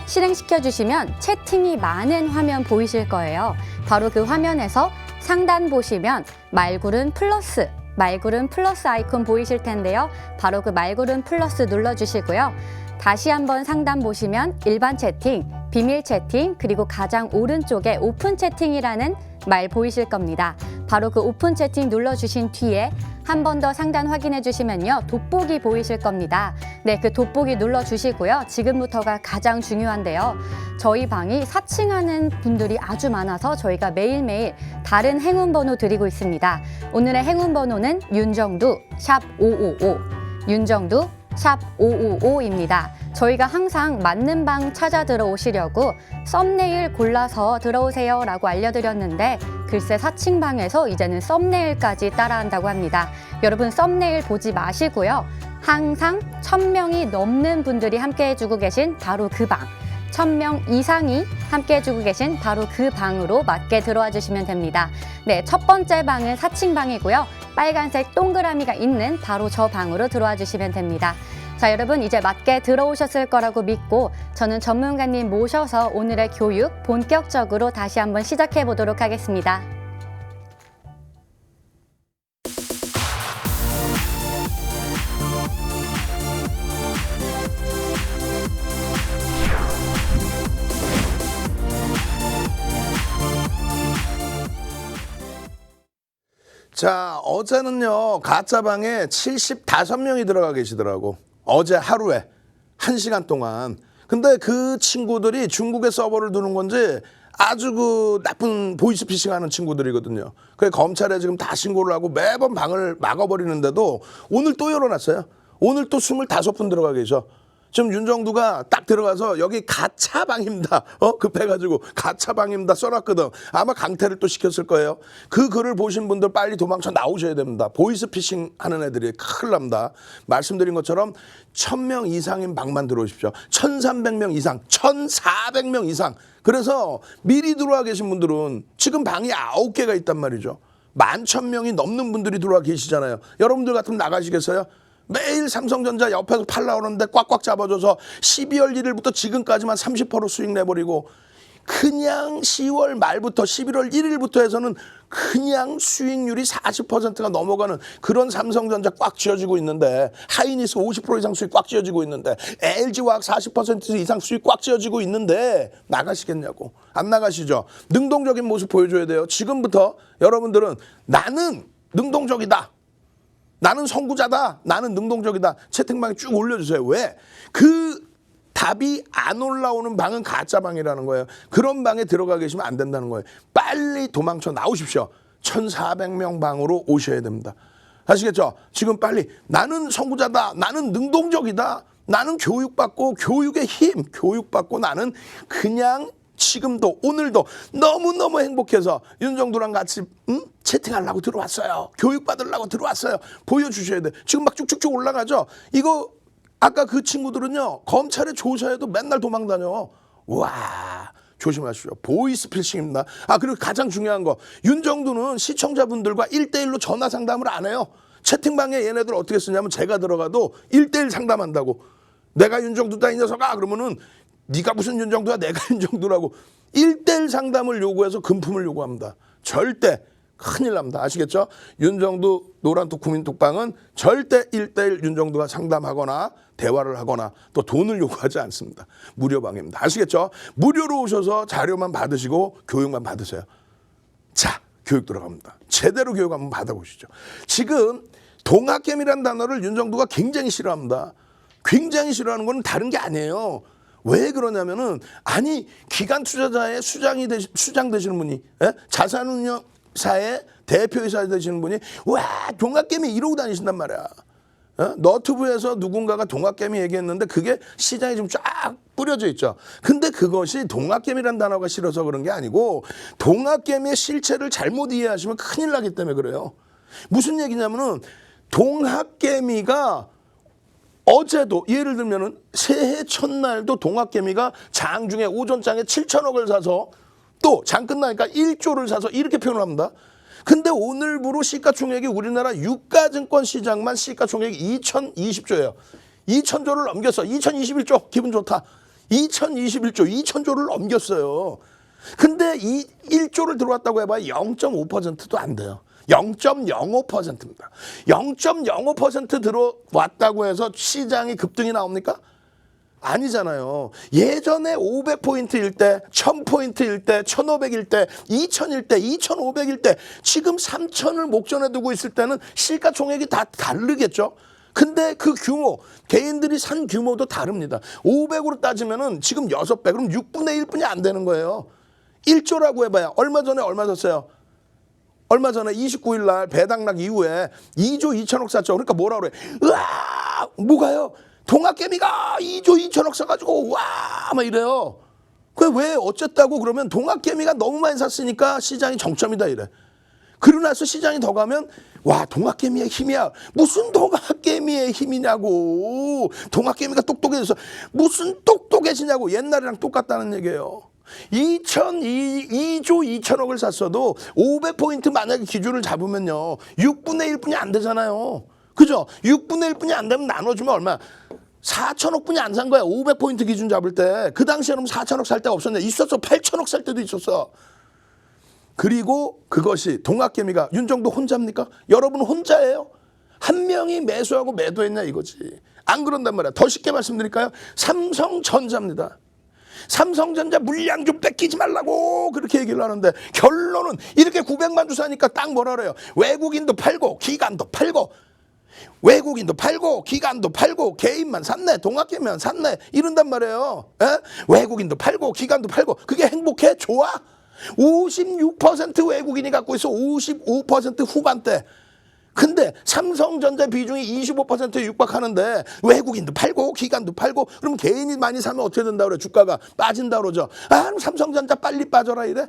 실행시켜 주시면 채팅이 많은 화면 보이실 거예요. 바로 그 화면에서 상단 보시면 말구름 플러스 아이콘 보이실 텐데요. 바로 그 말구름 플러스 눌러주시고요. 다시 한번 상단 보시면 일반 채팅, 비밀 채팅, 그리고 가장 오른쪽에 오픈 채팅이라는 말 보이실 겁니다. 바로 그 오픈 채팅 눌러주신 뒤에 한 번 더 상단 확인해 주시면요. 돋보기 보이실 겁니다. 네, 그 돋보기 눌러주시고요. 지금부터가 가장 중요한데요. 저희 방이 사칭하는 분들이 아주 많아서 저희가 매일매일 다른 행운 번호 드리고 있습니다. 오늘의 행운 번호는 윤정두 샵 555, 윤정두 샵 555입니다. 저희가 항상 맞는 방 찾아 들어오시려고 썸네일 골라서 들어오세요 라고 알려드렸는데 글쎄 사칭방에서 이제는 썸네일까지 따라한다고 합니다. 여러분 썸네일 보지 마시고요. 항상 1000명이 넘는 분들이 함께 해주고 계신 바로 그 방, 1000명 이상이 함께 해주고 계신 바로 그 방으로 맞게 들어와 주시면 됩니다. 네, 첫 번째 방은 사칭방이고요. 빨간색 동그라미가 있는 바로 저 방으로 들어와 주시면 됩니다. 자, 여러분 이제 맞게 들어오셨을 거라고 믿고 저는 전문가님 모셔서 오늘의 교육 본격적으로 다시 한번 시작해 보도록 하겠습니다. 자, 어제는요 가짜방에 75명이 들어가 계시더라고. 어제 하루에 1시간 동안. 근데 그 친구들이 중국에 서버를 두는 건지 아주 그 나쁜 보이스피싱 하는 친구들이거든요. 그래 검찰에 지금 다 신고를 하고 매번 방을 막아버리는데도 오늘 또 열어놨어요. 오늘 또 25분 들어가 계셔. 지금 윤정두가 딱 들어가서 여기 가차방입니다. 급해가지고 가차방입니다 써놨거든. 아마 강퇴를 또 시켰을 거예요. 그 글을 보신 분들 빨리 도망쳐 나오셔야 됩니다. 보이스피싱 하는 애들이 큰일 납니다. 말씀드린 것처럼 1000명 이상인 방만 들어오십시오. 1300명 이상, 1400명 이상. 그래서 미리 들어와 계신 분들은 지금 방이 9개가 있단 말이죠. 11,000명이 넘는 분들이 들어와 계시잖아요. 여러분들 같으면 나가시겠어요? 매일 삼성전자 옆에서 팔라 오는데 꽉꽉 잡아줘서 12월 1일부터 지금까지만 30% 수익 내버리고 그냥 10월 말부터 11월 1일부터 해서는 그냥 수익률이 40%가 넘어가는 그런 삼성전자 꽉 쥐어지고 있는데 하이닉스 50% 이상 수익 꽉 쥐어지고 있는데 LG화학 40% 이상 수익 꽉 쥐어지고 있는데 나가시겠냐고. 안 나가시죠. 능동적인 모습 보여줘야 돼요. 지금부터 여러분들은 나는 능동적이다. 나는 선구자다. 나는 능동적이다. 채팅방에 쭉 올려주세요. 왜? 그 답이 안 올라오는 방은 가짜방이라는 거예요. 그런 방에 들어가 계시면 안 된다는 거예요. 빨리 도망쳐 나오십시오. 1400명 방으로 오셔야 됩니다. 아시겠죠? 지금 빨리 나는 선구자다. 나는 능동적이다. 나는 교육받고 교육의 힘, 교육받고 나는 그냥 지금도 오늘도 너무너무 행복해서 윤정두랑 같이 채팅하려고 들어왔어요. 교육받으려고 들어왔어요. 보여주셔야 돼. 지금 막 쭉쭉쭉 올라가죠. 이거 아까 그 친구들은요. 검찰에 조사해도 맨날 도망다녀. 와 조심하십시오. 보이스피싱입니다. 그리고 가장 중요한 거 윤정두는 시청자분들과 1대1로 전화 상담을 안 해요. 채팅방에 얘네들 어떻게 쓰냐면 제가 들어가도 1대1 상담한다고. 내가 윤정두다 이 녀석아 그러면은 네가 무슨 윤정두야 내가 윤정두라고 1대1 상담을 요구해서 금품을 요구합니다. 절대 큰일 납니다. 아시겠죠? 윤정두 노란톡 국민톡방은 절대 1대1 윤정두가 상담하거나 대화를 하거나 또 돈을 요구하지 않습니다. 무료방입니다. 아시겠죠? 무료로 오셔서 자료만 받으시고 교육만 받으세요. 자, 교육 들어갑니다. 제대로 교육 한번 받아보시죠. 지금 동학개미란 단어를 윤정두가 굉장히 싫어합니다. 굉장히 싫어하는 건 다른 게 아니에요. 왜 그러냐면은 아니 기관 투자자의 수장 되시는 분이 자산운용사의 대표이사 되시는 분이 와 동학개미 이러고 다니신단 말이야. 너튜브에서 누군가가 동학개미 얘기했는데 그게 시장에 좀 쫙 뿌려져 있죠. 근데 그것이 동학개미란 단어가 싫어서 그런 게 아니고 동학개미의 실체를 잘못 이해하시면 큰일 나기 때문에 그래요. 무슨 얘기냐면은 동학개미가 어제도 예를 들면은 새해 첫날도 동학개미가 장중에 오전장에 7천억을 사서 또 장 끝나니까 1조를 사서 이렇게 표현을 합니다. 근데 오늘부로 시가총액이 우리나라 유가증권 시장만 시가총액이 2020조예요. 2000조를 넘겼어. 2021조 기분 좋다. 2021조 2000조를 넘겼어요. 근데 이 1조를 들어왔다고 해봐야 0.5%도 안 돼요. 0.05%입니다. 0.05% 들어왔다고 해서 시장이 급등이 나옵니까? 아니잖아요. 예전에 500포인트일 때, 1000포인트일 때, 1500일 때, 2000일 때, 2500일 때, 지금 3000을 목전에 두고 있을 때는 시가총액이 다 다르겠죠. 근데 그 규모, 개인들이 산 규모도 다릅니다. 500으로 따지면은 지금 6배, 그럼 6분의 1뿐이 안 되는 거예요. 1조라고 해봐야 얼마 전에 얼마 샀어요? 얼마 전에 29일 날 배당락 이후에 2조 2천억 샀죠. 그러니까 뭐라 그래? 으아! 뭐가요? 동학개미가 2조 2천억 사가지고 와! 막 이래요. 그 왜 어쨌다고 그러면 동학개미가 너무 많이 샀으니까 시장이 정점이다 이래. 그러고 나서 시장이 더 가면 와 동학개미의 힘이야. 무슨 동학개미의 힘이냐고. 동학개미가 똑똑해져서 무슨 똑똑해지냐고. 옛날이랑 똑같다는 얘기예요. 2조 2천억을 샀어도 500포인트 만약에 기준을 잡으면요 6분의 1뿐이 안 되잖아요. 그죠? 6분의 1뿐이 안 되면 나눠주면 얼마? 4천억 뿐이 안 산 거야. 500포인트 기준 잡을 때. 그 당시에는 4천억 살 때가 없었냐? 있었어. 8천억 살 때도 있었어. 그리고 그것이 동학개미가 윤정두 혼자입니까? 여러분 혼자예요? 한 명이 매수하고 매도했냐 이거지. 안 그런단 말이야. 더 쉽게 말씀드릴까요? 삼성전자입니다. 삼성전자 물량 좀 뺏기지 말라고 그렇게 얘기를 하는데 결론은 이렇게 900만 주 사니까 딱 뭐라 그래요. 외국인도 팔고 기관도 팔고 외국인도 팔고 기관도 팔고 개인만 샀네 동학개미만 샀네 이런단 말이에요. 외국인도 팔고 기관도 팔고 그게 행복해? 좋아? 56% 외국인이 갖고 있어. 55% 후반대. 근데 삼성전자 비중이 25%에 육박하는데 외국인도 팔고 기관도 팔고 그럼 개인이 많이 사면 어떻게 된다 그래? 주가가 빠진다 그러죠. 그럼 삼성전자 빨리 빠져라 이래?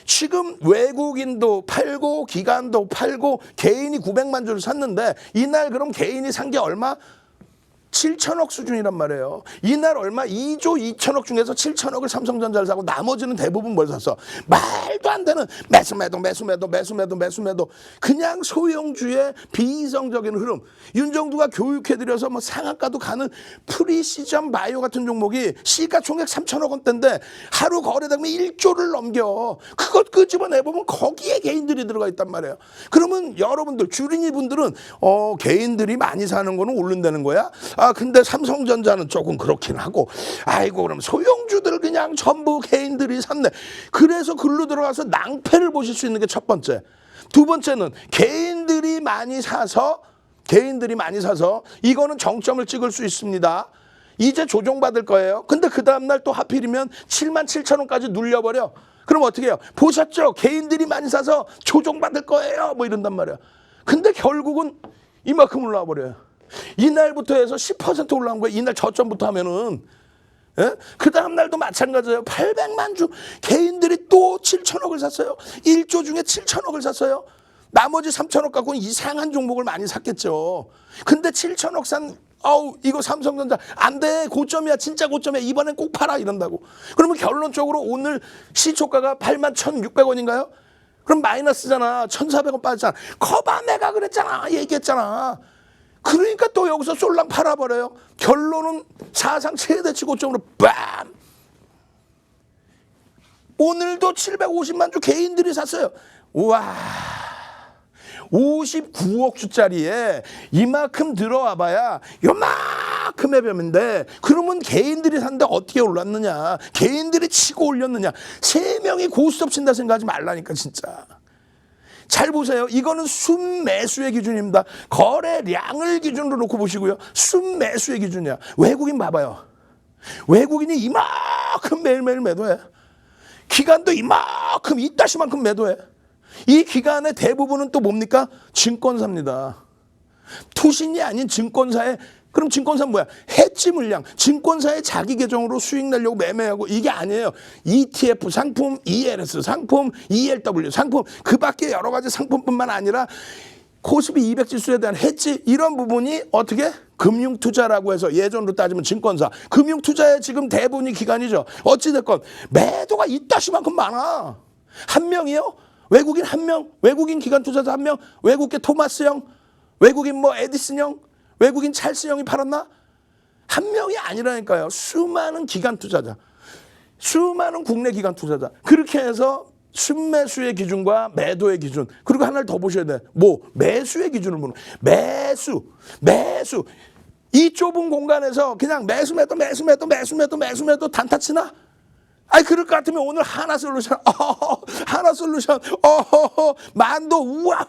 지금 외국인도 팔고 기관도 팔고 개인이 900만 주를 샀는데 이날 그럼 개인이 산 게 얼마? 7천억 수준이란 말이에요. 이날 얼마? 2조 2천억 중에서 7천억을 삼성전자를 사고 나머지는 대부분 뭘 샀어? 말도 안 되는 매수매도 그냥 소형주의 비이성적인 흐름. 윤정두가 교육해드려서 뭐 상한가도 가는 프리시전 바이오 같은 종목이 시가총액 3천억 원대인데 하루 거래되면 1조를 넘겨. 그것 끄집어내보면 거기에 개인들이 들어가 있단 말이에요. 그러면 여러분들 주린이 분들은 개인들이 많이 사는 거는 오른다는 거야? 근데 삼성전자는 조금 그렇긴 하고 아이고 그럼 소형주들 그냥 전부 개인들이 샀네. 그래서 글로 들어가서 낭패를 보실 수 있는 게 첫 번째. 두 번째는 개인들이 많이 사서 이거는 정점을 찍을 수 있습니다. 이제 조정받을 거예요. 근데 그 다음날 또 하필이면 7만 7천 원까지 눌려버려. 그럼 어떻게 해요? 보셨죠? 개인들이 많이 사서 조정받을 거예요. 뭐 이런단 말이야. 근데 결국은 이만큼 올라와 버려요. 이날부터 해서 10% 올라온 거예요. 이날 저점부터 하면은 예? 그 다음 날도 마찬가지예요. 800만 주 개인들이 또 7천억을 샀어요. 1조 중에 7천억을 샀어요. 나머지 3천억 갖고는 이상한 종목을 많이 샀겠죠. 근데 7천억 산 이거 삼성전자 안 돼. 고점이야. 진짜 고점이야. 이번엔 꼭 팔아 이런다고. 그러면 결론적으로 오늘 시초가가 81,600원인가요? 그럼 마이너스잖아. 1,400원 빠졌잖아. 거봐 내가 그랬잖아. 얘기했잖아. 그러니까 또 여기서 쏠랑 팔아버려요. 결론은 사상 최대치 고점으로 빰! 오늘도 750만 주 개인들이 샀어요. 우와, 59억 주짜리에 이만큼 들어와 봐야 요만큼의 뱀인데, 그러면 개인들이 산데 어떻게 올랐느냐, 개인들이 치고 올렸느냐. 3명이 고스톱 친다 생각하지 말라니까 진짜. 잘 보세요. 이거는 순매수의 기준입니다. 거래량을 기준으로 놓고 보시고요. 순매수의 기준이야. 외국인 봐봐요. 외국인이 이만큼 매일매일 매도해. 기관도 이만큼 이따시만큼 매도해. 이 기관의 대부분은 또 뭡니까? 증권사입니다. 투신이 아닌 증권사에, 그럼 증권사는 뭐야? 해지 물량. 증권사의 자기 계정으로 수익 내려고 매매하고, 이게 아니에요. ETF 상품, ELS 상품, ELW 상품, 그 밖에 여러 가지 상품뿐만 아니라 코스피 200 지수에 대한 해지, 이런 부분이 어떻게? 금융투자라고 해서 예전으로 따지면 증권사. 금융투자의 지금 대부분이 기관이죠. 어찌됐건 매도가 이따시만큼 많아. 한 명이요? 외국인 한 명? 외국인 기관 투자자 한 명? 외국계 토마스 형? 외국인 뭐 에디슨 형? 외국인 찰스 형이 팔았나? 한 명이 아니라니까요. 수많은 기관 투자자, 수많은 국내 기관 투자자. 그렇게 해서 순매수의 기준과 매도의 기준, 그리고 하나를 더 보셔야 돼. 뭐? 매수의 기준을 보는. 매수. 이 좁은 공간에서 그냥 매수 매도 단타 치나? 아니, 그럴 것 같으면 오늘 하나솔루션, 하나솔루션, 만도, 우와,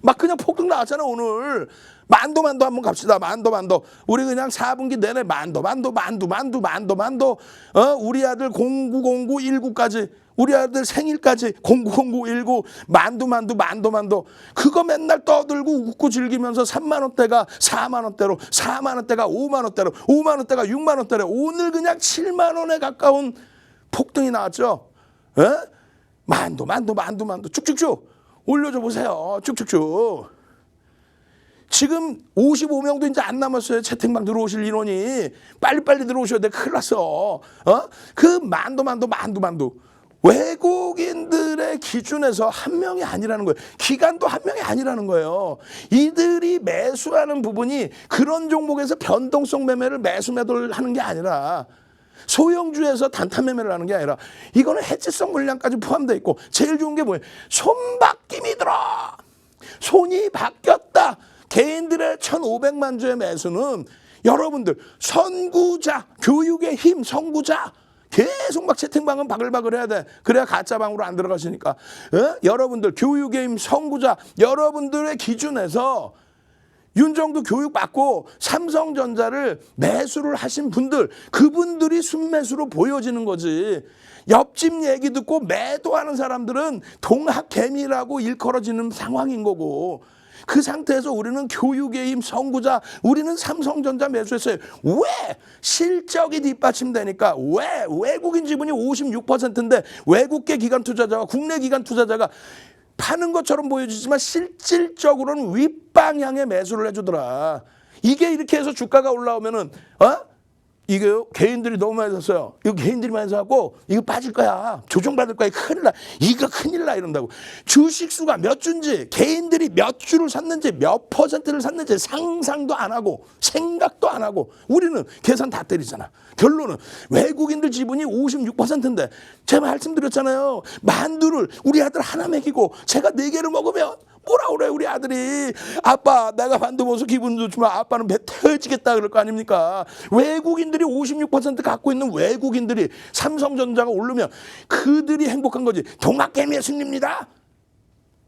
막 그냥 폭등 나왔잖아, 오늘. 만도 한번 갑시다. 만도. 우리 그냥 4분기 내내 만도. 우리 아들 0919까지, 우리 아들 생일까지 091919 만도. 그거 맨날 떠들고 웃고 즐기면서 3만 원대가 4만 원대로, 4만 원대가 5만 원대로, 5만 원대가 6만 원대로, 오늘 그냥 7만 원에 가까운 폭등이 나왔죠. 에? 만도 쭉쭉쭉 올려줘 보세요. 쭉쭉쭉. 지금 55명도 이제 안 남았어요. 채팅방 들어오실 인원이. 빨리빨리 들어오셔야 돼. 큰일 났어. 그 만도. 외국인들의 기준에서 한 명이 아니라는 거예요. 기관도 한 명이 아니라는 거예요. 이들이 매수하는 부분이 그런 종목에서 변동성 매매를 매도를 하는 게 아니라, 소형주에서 단타 매매를 하는 게 아니라, 이거는 해지성 물량까지 포함되어 있고, 제일 좋은 게 뭐예요? 손바뀜이 들어. 손이 바뀌었다. 개인들의 1,500만 주의 매수는 여러분들 선구자, 교육의 힘, 선구자, 계속 막 채팅방은 바글바글 해야 돼. 그래야 가짜방으로 안 들어가시니까. 여러분들 교육의 힘, 선구자, 여러분들의 기준에서 윤정도 교육받고 삼성전자를 매수를 하신 분들, 그분들이 순매수로 보여지는 거지. 옆집 얘기 듣고 매도하는 사람들은 동학개미라고 일컬어지는 상황인 거고, 그 상태에서 우리는 교육의 힘, 선구자, 우리는 삼성전자 매수했어요. 왜? 실적이 뒷받침되니까. 왜? 외국인 지분이 56%인데 외국계 기관 투자자와 국내 기관 투자자가 파는 것처럼 보여지지만 실질적으로는 윗방향의 매수를 해주더라. 이게 이렇게 해서 주가가 올라오면은, 이게 개인들이 너무 많이 샀어요. 이거 개인들이 많이 사고 이거 빠질 거야. 조정받을 거야. 큰일 나. 이거 큰일 나 이런다고. 주식수가 몇 주인지, 개인들이 몇 주를 샀는지, 몇 퍼센트를 샀는지 상상도 안 하고 생각도 안 하고 우리는 계산 다 때리잖아. 결론은 외국인들 지분이 56%인데 제가 말씀드렸잖아요. 만두를 우리 아들 하나 먹이고 제가 4개를 먹으면 뭐라 그래 우리 아들이. 아빠 내가 만두 먹어서 기분 좋지만 아빠는 배 태워지겠다 그럴 거 아닙니까. 외국인들이 56% 갖고 있는 외국인들이 삼성전자가 오르면 그들이 행복한 거지. 동학개미의 승리입니다.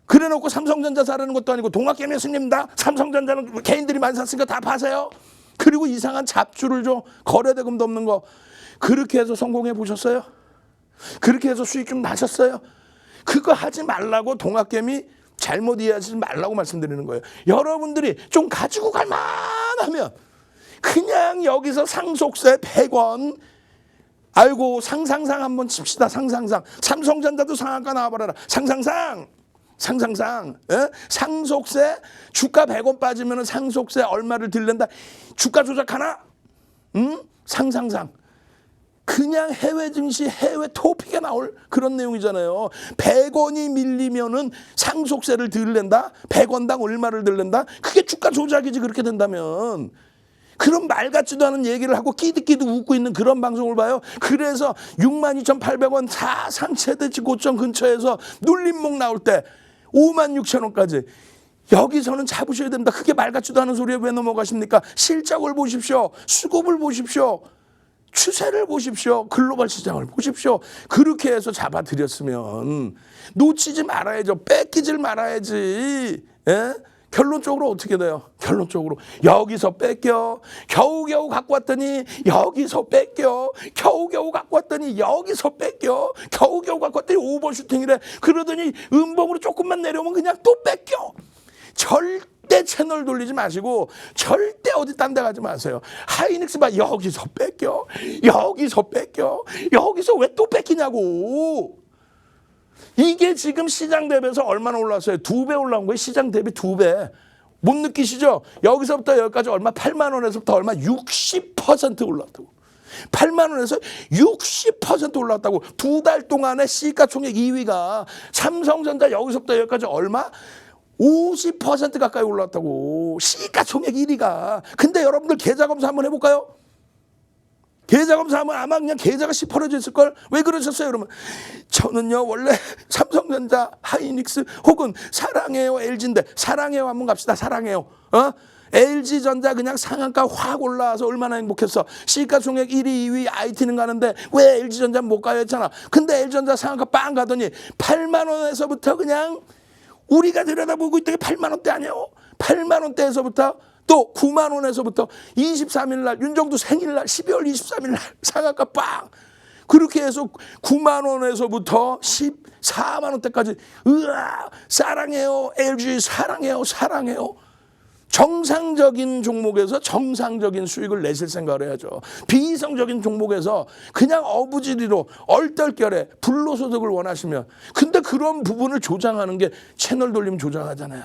그래놓고 삼성전자 사라는 것도 아니고 동학개미의 승리입니다. 삼성전자는 개인들이 많이 샀으니까 다 파세요. 그리고 이상한 잡주를 줘. 거래대금도 없는 거. 그렇게 해서 성공해 보셨어요? 그렇게 해서 수익 좀 나셨어요? 그거 하지 말라고 동학개미 잘못 이해하지 말라고 말씀드리는 거예요. 여러분들이 좀 가지고 갈 만하면 그냥 여기서 상속세 100원, 아이고 상상상 한번 칩시다. 상상상. 삼성전자도 상한가 나와버려라. 상상상. 에? 상속세 주가 100원 빠지면 상속세 얼마를 들는다. 주가 조작하나? 응? 상상상. 그냥 해외 증시, 해외 토픽에 나올 그런 내용이잖아요. 100원이 밀리면은 상속세를 덜 낸다? 100원당 얼마를 덜 낸다? 그게 주가 조작이지, 그렇게 된다면. 그런 말 같지도 않은 얘기를 하고 끼득끼득 웃고 있는 그런 방송을 봐요. 그래서 62,800원 상체대치 고점 근처에서 눌림목 나올 때 56,000원까지. 여기서는 잡으셔야 됩니다. 그게 말 같지도 않은 소리에 왜 넘어가십니까? 실적을 보십시오. 수급을 보십시오. 추세를 보십시오. 글로벌 시장을 보십시오. 그렇게 해서 잡아드렸으면 놓치지 말아야죠. 뺏기질 말아야지. 예? 결론적으로 어떻게 돼요? 결론적으로 여기서 뺏겨. 겨우겨우 갖고 왔더니 여기서 뺏겨. 겨우겨우 갖고 왔더니 여기서 뺏겨. 겨우겨우 갖고 왔더니 오버슈팅이래. 그러더니 음봉으로 조금만 내려오면 그냥 또 뺏겨. 절대 채널 돌리지 마시고 절대 어디 딴 데 가지 마세요. 하이닉스 봐. 여기서 뺏겨. 여기서 뺏겨. 여기서 왜 또 뺏기냐고. 이게 지금 시장 대비해서 얼마나 올랐어요? 2배 올라온 거예요. 시장 대비 2배. 못 느끼시죠? 여기서부터 여기까지 얼마? 8만 원에서부터 얼마? 60% 올랐다고. 8만 원에서 60% 올랐다고. 2달 동안에 시가총액 2위가 삼성전자 여기서부터 여기까지 얼마? 50% 가까이 올랐다고. 시가총액 1위가. 근데 여러분들 계좌검사 한번 해볼까요? 계좌검사 하면 아마 그냥 계좌가 시퍼러져 있을걸? 왜 그러셨어요? 그러면 저는요 원래 삼성전자, 하이닉스 혹은 사랑해요 LG인데 사랑해요 한번 갑시다. 사랑해요. LG전자 그냥 상한가 확 올라와서 얼마나 행복했어. 시가총액 1위, 2위 IT는 가는데 왜 LG전자 못 가요 했잖아. 근데 LG전자 상한가 빵 가더니 8만 원에서부터 그냥 우리가 들여다보고 있던 게 8만 원대 아니에요? 8만 원대에서부터 또 9만 원에서부터 23일 날 윤정두 생일날 12월 23일 날 상한가 빵. 그렇게 해서 9만 원에서부터 14만 원대까지. 으아, 사랑해요 LG, 사랑해요, 사랑해요. 정상적인 종목에서 정상적인 수익을 내실 생각을 해야죠. 비이성적인 종목에서 그냥 어부지리로 얼떨결에 불로소득을 원하시면, 근데 그런 부분을 조장하는 게 채널 돌림 조장하잖아요.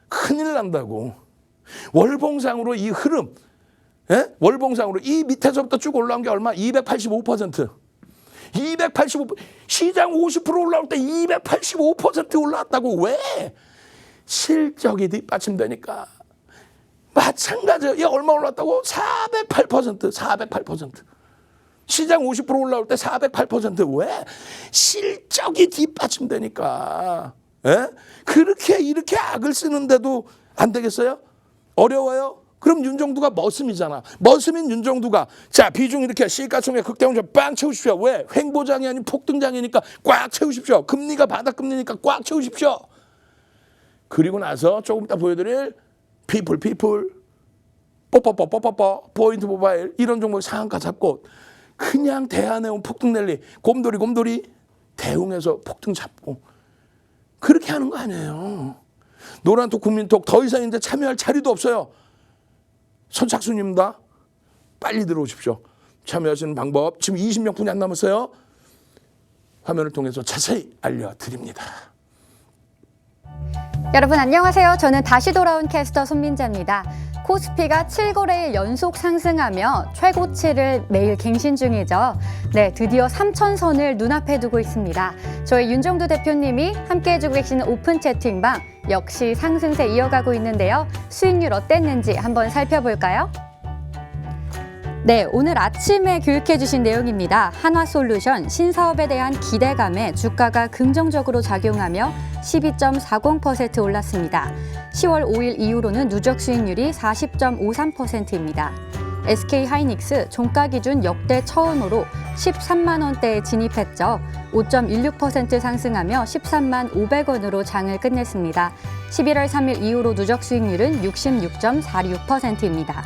큰일 난다고. 월봉상으로 이 흐름, 예? 월봉상으로 이 밑에서부터 쭉 올라온 게 얼마? 285%. 285%. 시장 50% 올라올 때 285% 올라왔다고. 왜? 실적이 뒷받침되니까. 마찬가지예요. 얘 얼마 올랐다고? 408%. 408%. 시장 50% 올라올 때 408%. 왜? 실적이 뒷받침되니까. 예? 그렇게 이렇게 악을 쓰는데도 안 되겠어요? 어려워요? 그럼 윤정두가 머슴이잖아. 머슴인 윤정두가 자 비중 이렇게 시가총액 극대응점 빵 채우십시오. 왜? 횡보장이 아닌 폭등장이니까 꽉 채우십시오. 금리가 바닥금리니까 꽉 채우십시오. 그리고 나서 조금 이따 보여드릴 피플 뽀뽀뽀뽀뽀뽀 포인트 모바일 이런 종목 상한가 잡고 그냥 대한해운 폭등 랠리 곰돌이 대응해서 폭등 잡고 그렇게 하는 거 아니에요. 노란톡 국민톡 더 이상 이제 참여할 자리도 없어요. 선착순입니다. 빨리 들어오십시오. 참여하시는 방법 지금 20명뿐이 안 남았어요. 화면을 통해서 자세히 알려드립니다. 여러분 안녕하세요. 저는 다시 돌아온 캐스터 손민자입니다. 코스피가 7거래일 연속 상승하며 최고치를 매일 갱신 중이죠. 네, 드디어 3,000선을 눈앞에 두고 있습니다. 저희 윤정두 대표님이 함께 해주고 계시는 오픈 채팅방 역시 상승세 이어가고 있는데요. 수익률 어땠는지 한번 살펴볼까요? 네, 오늘 아침에 교육해 주신 내용입니다. 한화솔루션 신사업에 대한 기대감에 주가가 긍정적으로 작용하며 12.40% 올랐습니다. 10월 5일 이후로는 누적 수익률이 40.53%입니다. SK하이닉스 종가 기준 역대 처음으로 13만 원대에 진입했죠. 5.16% 상승하며 13만 500원으로 장을 끝냈습니다. 11월 3일 이후로 누적 수익률은 66.46%입니다.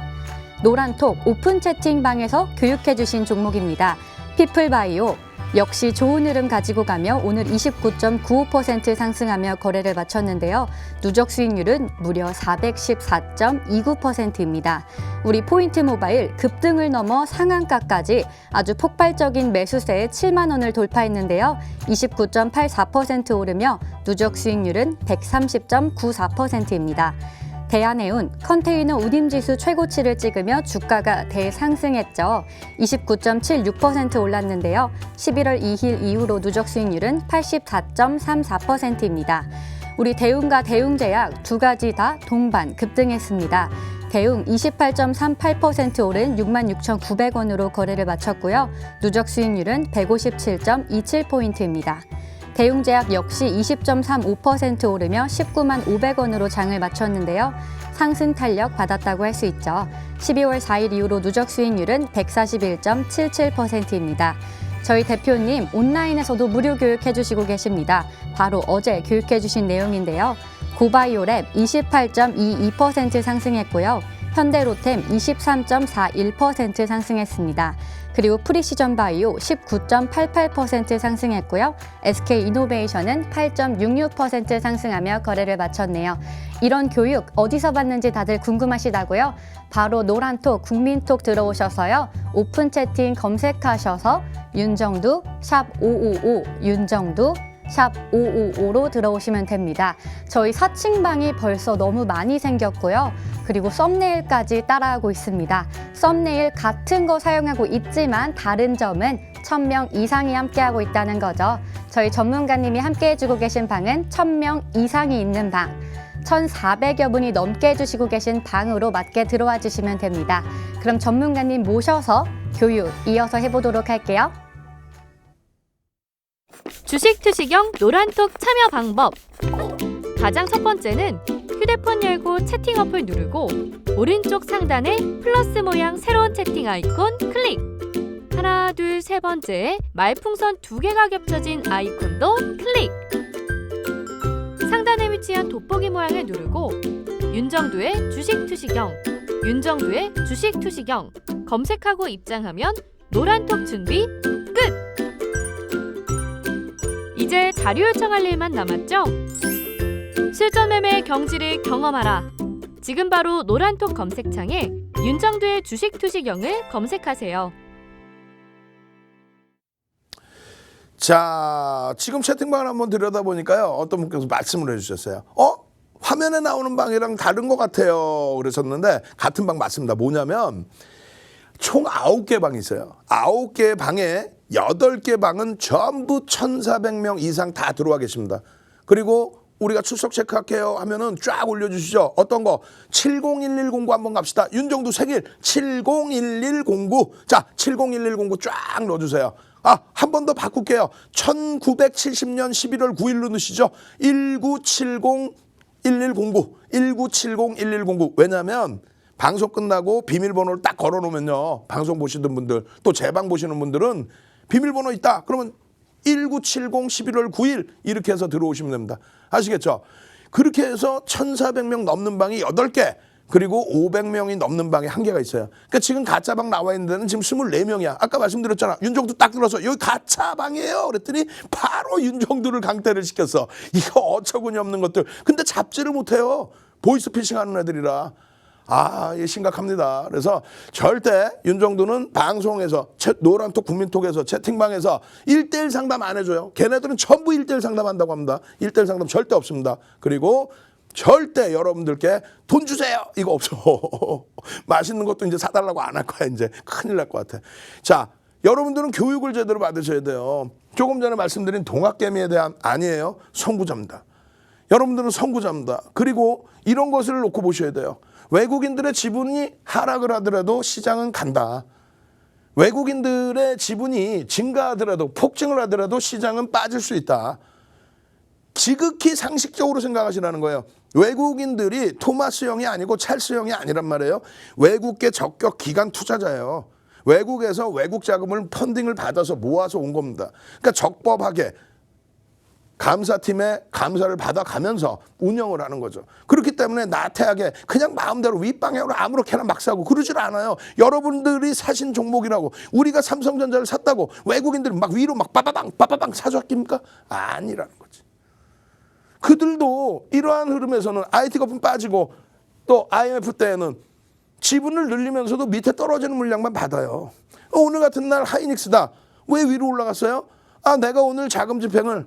노란톡 오픈 채팅방에서 교육해 주신 종목입니다. 피플바이오 역시 좋은 흐름 가지고 가며 오늘 29.95% 상승하며 거래를 마쳤는데요. 누적 수익률은 무려 414.29%입니다. 우리 포인트 모바일 급등을 넘어 상한가까지 아주 폭발적인 매수세에 7만 원을 돌파했는데요. 29.84% 오르며 누적 수익률은 130.94%입니다. 대한해운 컨테이너 운임지수 최고치를 찍으며 주가가 대상승했죠. 29.76% 올랐는데요. 11월 2일 이후로 누적 수익률은 84.34%입니다. 우리 대웅과 대웅제약 두 가지 다 동반 급등했습니다. 대웅 28.38% 오른 66,900원으로 거래를 마쳤고요. 누적 수익률은 157.27포인트입니다. 대웅제약 역시 20.35% 오르며 19만 500원으로 장을 마쳤는데요. 상승 탄력 받았다고 할 수 있죠. 12월 4일 이후로 누적 수익률은 141.77%입니다. 저희 대표님 온라인에서도 무료 교육해 주시고 계십니다. 바로 어제 교육해 주신 내용인데요. 고바이오랩 28.22% 상승했고요. 현대로템 23.41% 상승했습니다. 그리고 프리시전바이오 19.88% 상승했고요. SK이노베이션은 8.66% 상승하며 거래를 마쳤네요. 이런 교육 어디서 받는지 다들 궁금하시다고요? 바로 노란톡, 국민톡 들어오셔서요. 오픈 채팅 검색하셔서 윤정두 샵555 윤정두 샵 555로 들어오시면 됩니다. 저희 사칭방이 벌써 너무 많이 생겼고요. 그리고 썸네일까지 따라하고 있습니다. 썸네일 같은 거 사용하고 있지만 다른 점은 1000명 이상이 함께하고 있다는 거죠. 저희 전문가님이 함께해주고 계신 방은 1000명 이상이 있는 방. 1,400여 분이 넘게 해주시고 계신 방으로 맞게 들어와 주시면 됩니다. 그럼 전문가님 모셔서 교육 이어서 해보도록 할게요. 주식 투시경 노란톡 참여 방법. 가장 첫 번째는 휴대폰 열고 채팅 어플 누르고 오른쪽 상단에 플러스 모양 새로운 채팅 아이콘 클릭. 하나, 둘, 세 번째 말풍선 2개가 겹쳐진 아이콘도 클릭. 상단에 위치한 돋보기 모양을 누르고 윤정두의 주식 투시경, 윤정두의 주식 투시경 검색하고 입장하면 노란톡 준비 끝! 이제 자료 요청할 일만 남았죠? 실전 매매의 경지를 경험하라. 지금 바로 노란톡 검색창에 윤정두의 주식 투시경을 검색하세요. 자, 지금 채팅방을 한번 들여다보니까요. 어떤 분께서 말씀을 해주셨어요. 화면에 나오는 방이랑 다른 것 같아요. 그러셨는데 같은 방 맞습니다. 뭐냐면 총 9개 방이 있어요. 9개 방에 8개 방은 전부 1,400명 이상 다 들어와 계십니다. 그리고 우리가 출석 체크할게요 하면은 쫙 올려주시죠. 어떤 거? 701109 한번 갑시다. 윤정두 생일 701109. 자, 701109 쫙 넣어주세요. 한 번 더 바꿀게요. 1970년 11월 9일로 넣으시죠. 19701109. 19701109. 왜냐면 방송 끝나고 비밀번호를 딱 걸어놓으면요. 방송 보시던 분들 또 제 방 보시는 분들은 비밀번호 있다. 그러면 1970 11월 9일 이렇게 해서 들어오시면 됩니다. 아시겠죠? 그렇게 해서 1,400명 넘는 방이 8개 그리고 500명이 넘는 방이 1개가 있어요. 그러니까 지금 가짜방 나와 있는 데는 지금 24명이야. 아까 말씀드렸잖아. 윤정두 딱 들어서 여기 가짜방이에요. 그랬더니 바로 윤정두를 강퇴를 시켰어. 이거 어처구니 없는 것들. 근데 잡지를 못해요. 보이스피싱 하는 애들이라. 이게 심각합니다. 그래서 절대 윤정두는 방송에서 노란톡 국민톡에서 채팅방에서 1대1 상담 안 해줘요. 걔네들은 전부 1대1 상담한다고 합니다. 1대1 상담 절대 없습니다. 그리고 절대 여러분들께 돈 주세요 이거 없어. 맛있는 것도 이제 사달라고 안 할 거야. 이제 큰일 날 것 같아. 자, 여러분들은 교육을 제대로 받으셔야 돼요. 조금 전에 말씀드린 동학개미에 대한 아니에요. 선구자입니다. 여러분들은 선구자입니다. 그리고 이런 것을 놓고 보셔야 돼요. 외국인들의 지분이 하락을 하더라도 시장은 간다. 외국인들의 지분이 증가하더라도 폭증을 하더라도 시장은 빠질 수 있다. 지극히 상식적으로 생각하시라는 거예요. 외국인들이 토마스 형이 아니고 찰스 형이 아니란 말이에요. 외국계 적격 기관 투자자예요. 외국에서 외국 자금을 펀딩을 받아서 모아서 온 겁니다. 그러니까 적법하게 감사팀의 감사를 받아가면서 운영을 하는 거죠. 그렇기 때문에 나태하게 그냥 마음대로 윗방향으로 아무렇게나 막 사고 그러질 않아요. 여러분들이 사신 종목이라고 우리가 삼성전자를 샀다고 외국인들이 막 위로 막 빠바방 사줬습니까? 아니라는 거지. 그들도 이러한 흐름에서는 IT 거품 빠지고 또 IMF 때에는 지분을 늘리면서도 밑에 떨어지는 물량만 받아요. 오늘 같은 날 하이닉스다. 왜 위로 올라갔어요? 아, 내가 오늘 자금 집행을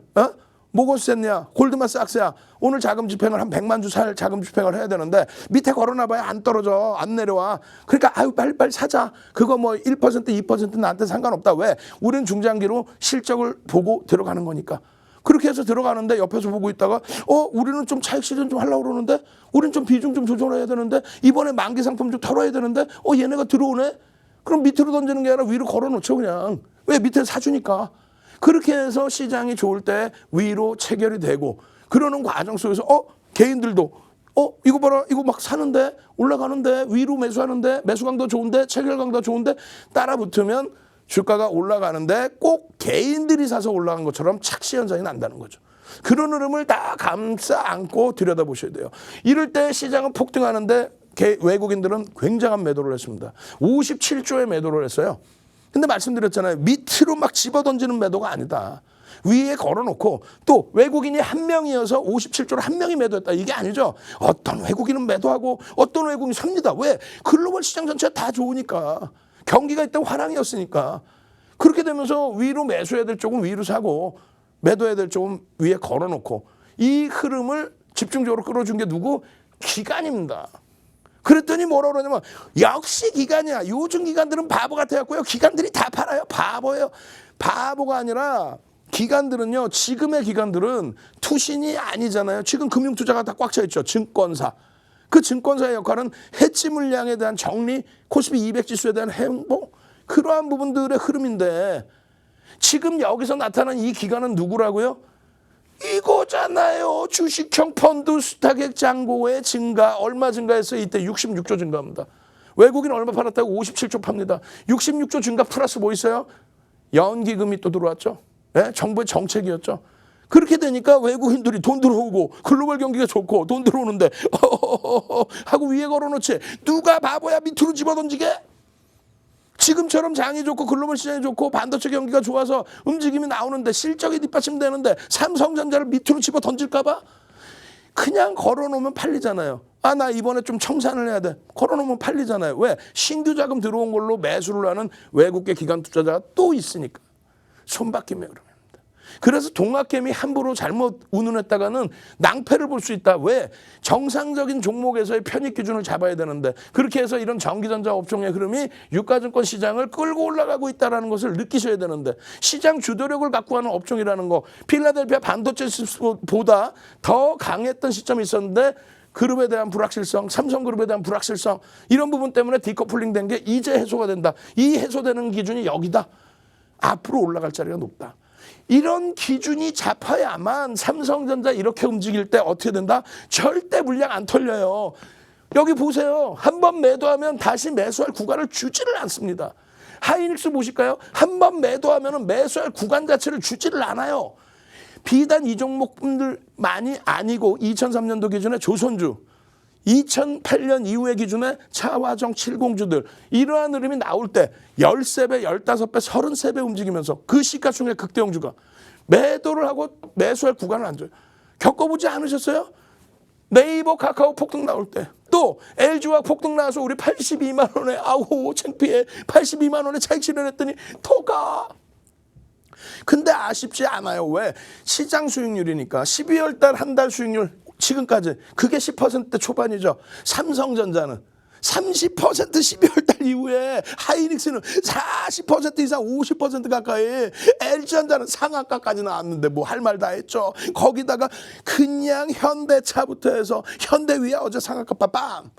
모건스탠리야, 골드만삭스야. 오늘 자금 집행을 한 100만 주 살 자금 집행을 해야 되는데 밑에 걸어놔봐야 안 떨어져, 안 내려와. 그러니까 아유 빨리 사자. 그거 뭐 1% 2% 나한테 상관없다. 왜? 우리는 중장기로 실적을 보고 들어가는 거니까. 그렇게 해서 들어가는데 옆에서 보고 있다가 우리는 좀 차익 실현 좀 하려고 그러는데 우리는 좀 비중 좀 조절해야 되는데 이번에 만기 상품 좀 털어야 되는데 얘네가 들어오네. 그럼 밑으로 던지는 게 아니라 위로 걸어놓죠 그냥. 왜? 밑에 사주니까. 그렇게 해서 시장이 좋을 때 위로 체결이 되고 그러는 과정 속에서 개인들도 이거 봐라 이거 막 사는데 올라가는데 위로 매수하는데 매수 강도 좋은데 체결 강도 좋은데 따라 붙으면 주가가 올라가는데 꼭 개인들이 사서 올라간 것처럼 착시 현상이 난다는 거죠. 그런 흐름을 다 감싸 안고 들여다보셔야 돼요. 이럴 때 시장은 폭등하는데 외국인들은 굉장한 매도를 했습니다. 57조의 매도를 했어요. 근데 말씀드렸잖아요. 밑으로 막 집어던지는 매도가 아니다. 위에 걸어놓고 또 외국인이 한 명이어서 57조를 한 명이 매도했다. 이게 아니죠. 어떤 외국인은 매도하고 어떤 외국인이 삽니다. 왜? 글로벌 시장 전체가 다 좋으니까. 경기가 이때 화랑이었으니까. 그렇게 되면서 위로 매수해야 될 쪽은 위로 사고 매도해야 될 쪽은 위에 걸어놓고 이 흐름을 집중적으로 끌어준 게 누구? 기관입니다. 그랬더니 뭐라 그러냐면 역시 기관이야. 요즘 기관들은 바보 같아갖고요. 기관들이 다 팔아요. 바보예요. 바보가 아니라 기관들은요. 지금의 기관들은 투신이 아니잖아요. 지금 금융투자가 다 꽉 차 있죠. 증권사. 그 증권사의 역할은 해지 물량에 대한 정리, 코스피 200 지수에 대한 행보 그러한 부분들의 흐름인데 지금 여기서 나타난 이 기관은 누구라고요? 이거잖아요. 주식형 펀드 수탁액 잔고의 증가. 얼마 증가했어요? 이때 66조 증가합니다. 외국인 얼마 팔았다고? 57조 팝니다. 66조 증가 플러스 뭐 있어요? 연기금이 또 들어왔죠. 네? 정부의 정책이었죠. 그렇게 되니까 외국인들이 돈 들어오고 글로벌 경기가 좋고 돈 들어오는데 하고 위에 걸어놓지. 누가 바보야 밑으로 집어던지게? 지금처럼 장이 좋고 글로벌 시장이 좋고 반도체 경기가 좋아서 움직임이 나오는데 실적이 뒷받침되는데 삼성전자를 밑으로 집어 던질까 봐 그냥 걸어놓으면 팔리잖아요. 아, 나 이번에 좀 청산을 해야 돼. 걸어놓으면 팔리잖아요. 왜? 신규 자금 들어온 걸로 매수를 하는 외국계 기관 투자자가 또 있으니까. 손바뀜의 흐름입니다. 그래서 동학개미 함부로 잘못 운운했다가는 낭패를 볼 수 있다. 왜? 정상적인 종목에서의 편입 기준을 잡아야 되는데 그렇게 해서 이런 전기전자 업종의 흐름이 유가증권 시장을 끌고 올라가고 있다는 것을 느끼셔야 되는데 시장 주도력을 갖고 하는 업종이라는 거 필라델피아 반도체 지수보다 더 강했던 시점이 있었는데 그룹에 대한 불확실성, 삼성그룹에 대한 불확실성 이런 부분 때문에 디커플링 된 게 이제 해소가 된다. 이 해소되는 기준이 여기다. 앞으로 올라갈 자리가 높다. 이런 기준이 잡혀야만 삼성전자 이렇게 움직일 때 어떻게 된다? 절대 물량 안 털려요. 여기 보세요. 한번 매도하면 다시 매수할 구간을 주지를 않습니다. 하이닉스 보실까요? 한번 매도하면 매수할 구간 자체를 주지를 않아요. 비단 이 종목분들만이 아니고 2003년도 기준에 조선주 2008년 이후의 기준에 차화정 70주들 이러한 흐름이 나올 때 13배, 15배, 33배 움직이면서 그 시가총액 극대형주가 매도를 하고 매수할 구간을 안 줘요. 겪어보지 않으셨어요? 네이버 카카오 폭등 나올 때 또 LG화학 폭등 나와서 우리 82만 원에 아우 창피해 82만 원에 차익 실현했더니 토가 근데 아쉽지 않아요. 왜? 시장 수익률이니까 12월 달 한 달 수익률 지금까지 그게 10% 초반이죠. 삼성전자는 30% 12월 달 이후에 하이닉스는 40% 이상 50% 가까이 LG전자는 상한가까지 나왔는데 뭐 할 말 다 했죠. 거기다가 그냥 현대차부터 해서 현대위아 어제 상한가 빵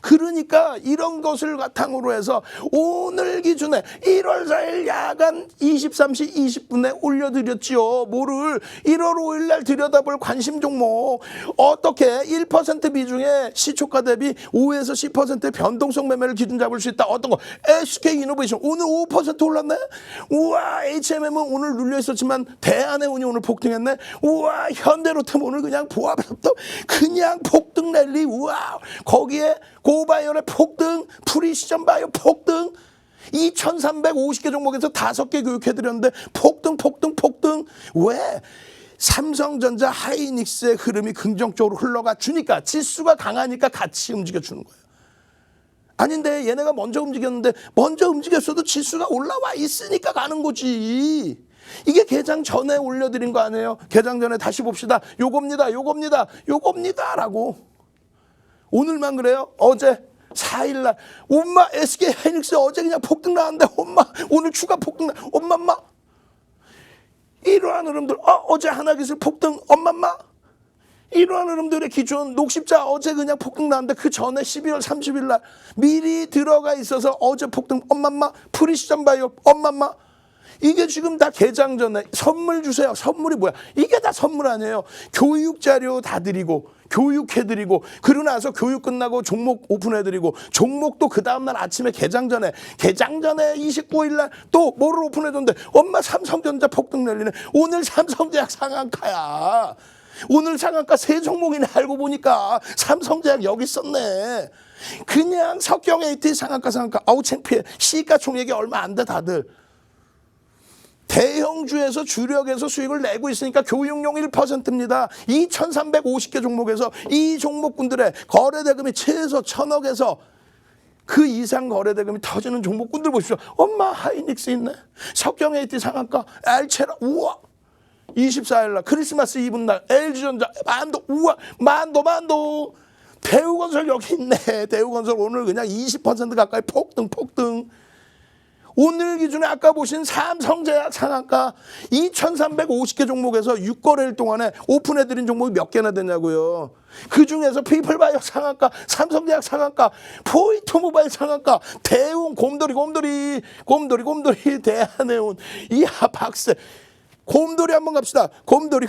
그러니까 이런 것을 바탕으로 해서 오늘 기준에 1월 4일 야간 23시 20분에 올려드렸지요. 뭐를 1월 5일 날 들여다볼 관심 종목 어떻게 1% 비중의 시초가 대비 5에서 10%의 변동성 매매를 기준 잡을 수 있다. 어떤 거 SK이노베이션 오늘 5% 올랐네. 우와 HMM은 오늘 눌려 있었지만 대한해운이 오늘 폭등했네. 우와 현대로템 오늘 그냥 보합부터 그냥 폭등 랠리. 우와 거기에 고바이오의 폭등, 프리시전 바이오 폭등, 2,350개 종목에서 5개 교육해드렸는데 폭등. 왜? 삼성전자 하이닉스의 흐름이 긍정적으로 흘러가 주니까 지수가 강하니까 같이 움직여주는 거예요. 아닌데 얘네가 먼저 움직였는데 먼저 움직였어도 지수가 올라와 있으니까 가는 거지. 이게 개장 전에 올려드린 거 아니에요? 개장 전에 다시 봅시다. 요겁니다라고. 오늘만 그래요? 어제 4일날 엄마 SK 하이닉스 어제 그냥 폭등 나왔는데 엄마 오늘 추가 폭등 나 엄마 이러한 흐름들 어제 하나기술 폭등 엄마 이러한 흐름들의 기준 녹십자 어제 그냥 폭등 나왔는데 그 전에 12월 30일 날 미리 들어가 있어서 어제 폭등 엄마 프리시전 바이오 엄마 이게 지금 다 개장 전에 선물 주세요. 선물이 뭐야? 이게 다 선물 아니에요. 교육 자료 다 드리고 교육해드리고 그러고 나서 교육 끝나고 종목 오픈해드리고 종목도 그 다음날 아침에 개장 전에 29일 날 또 뭐를 오픈해줬는데 엄마 삼성전자 폭등 랠리네. 오늘 삼성제약 상한가야. 오늘 상한가 3종목이네. 알고 보니까 삼성제약 여기 있었네. 그냥 석경 AT 상한가 아우 창피해. 시가총액이 얼마 안 돼 다들. 대형주에서 주력에서 수익을 내고 있으니까 교육용 1%입니다. 2,350개 종목에서 이 종목군들의 거래대금이 최소 1,000억에서 그 이상 거래대금이 터지는 종목군들 보십시오. 엄마 하이닉스 있네. 석경 AT 상한가 알체라 우와 24일 날 크리스마스 이브 날 LG전자 만도 우와 만도 대우건설 여기 있네. 대우건설 오늘 그냥 20% 가까이 폭등. 오늘 기준에 아까 보신 삼성제약 상한가 2,350개 종목에서 6거래일 동안에 오픈해드린 종목이 몇 개나 되냐고요. 그중에서 피플바이오 상한가, 삼성제약 상한가, 포인트모바일 상한가, 대웅, 곰돌이, 대한해운, 이야 박세. 곰돌이 한번 갑시다. 곰돌이.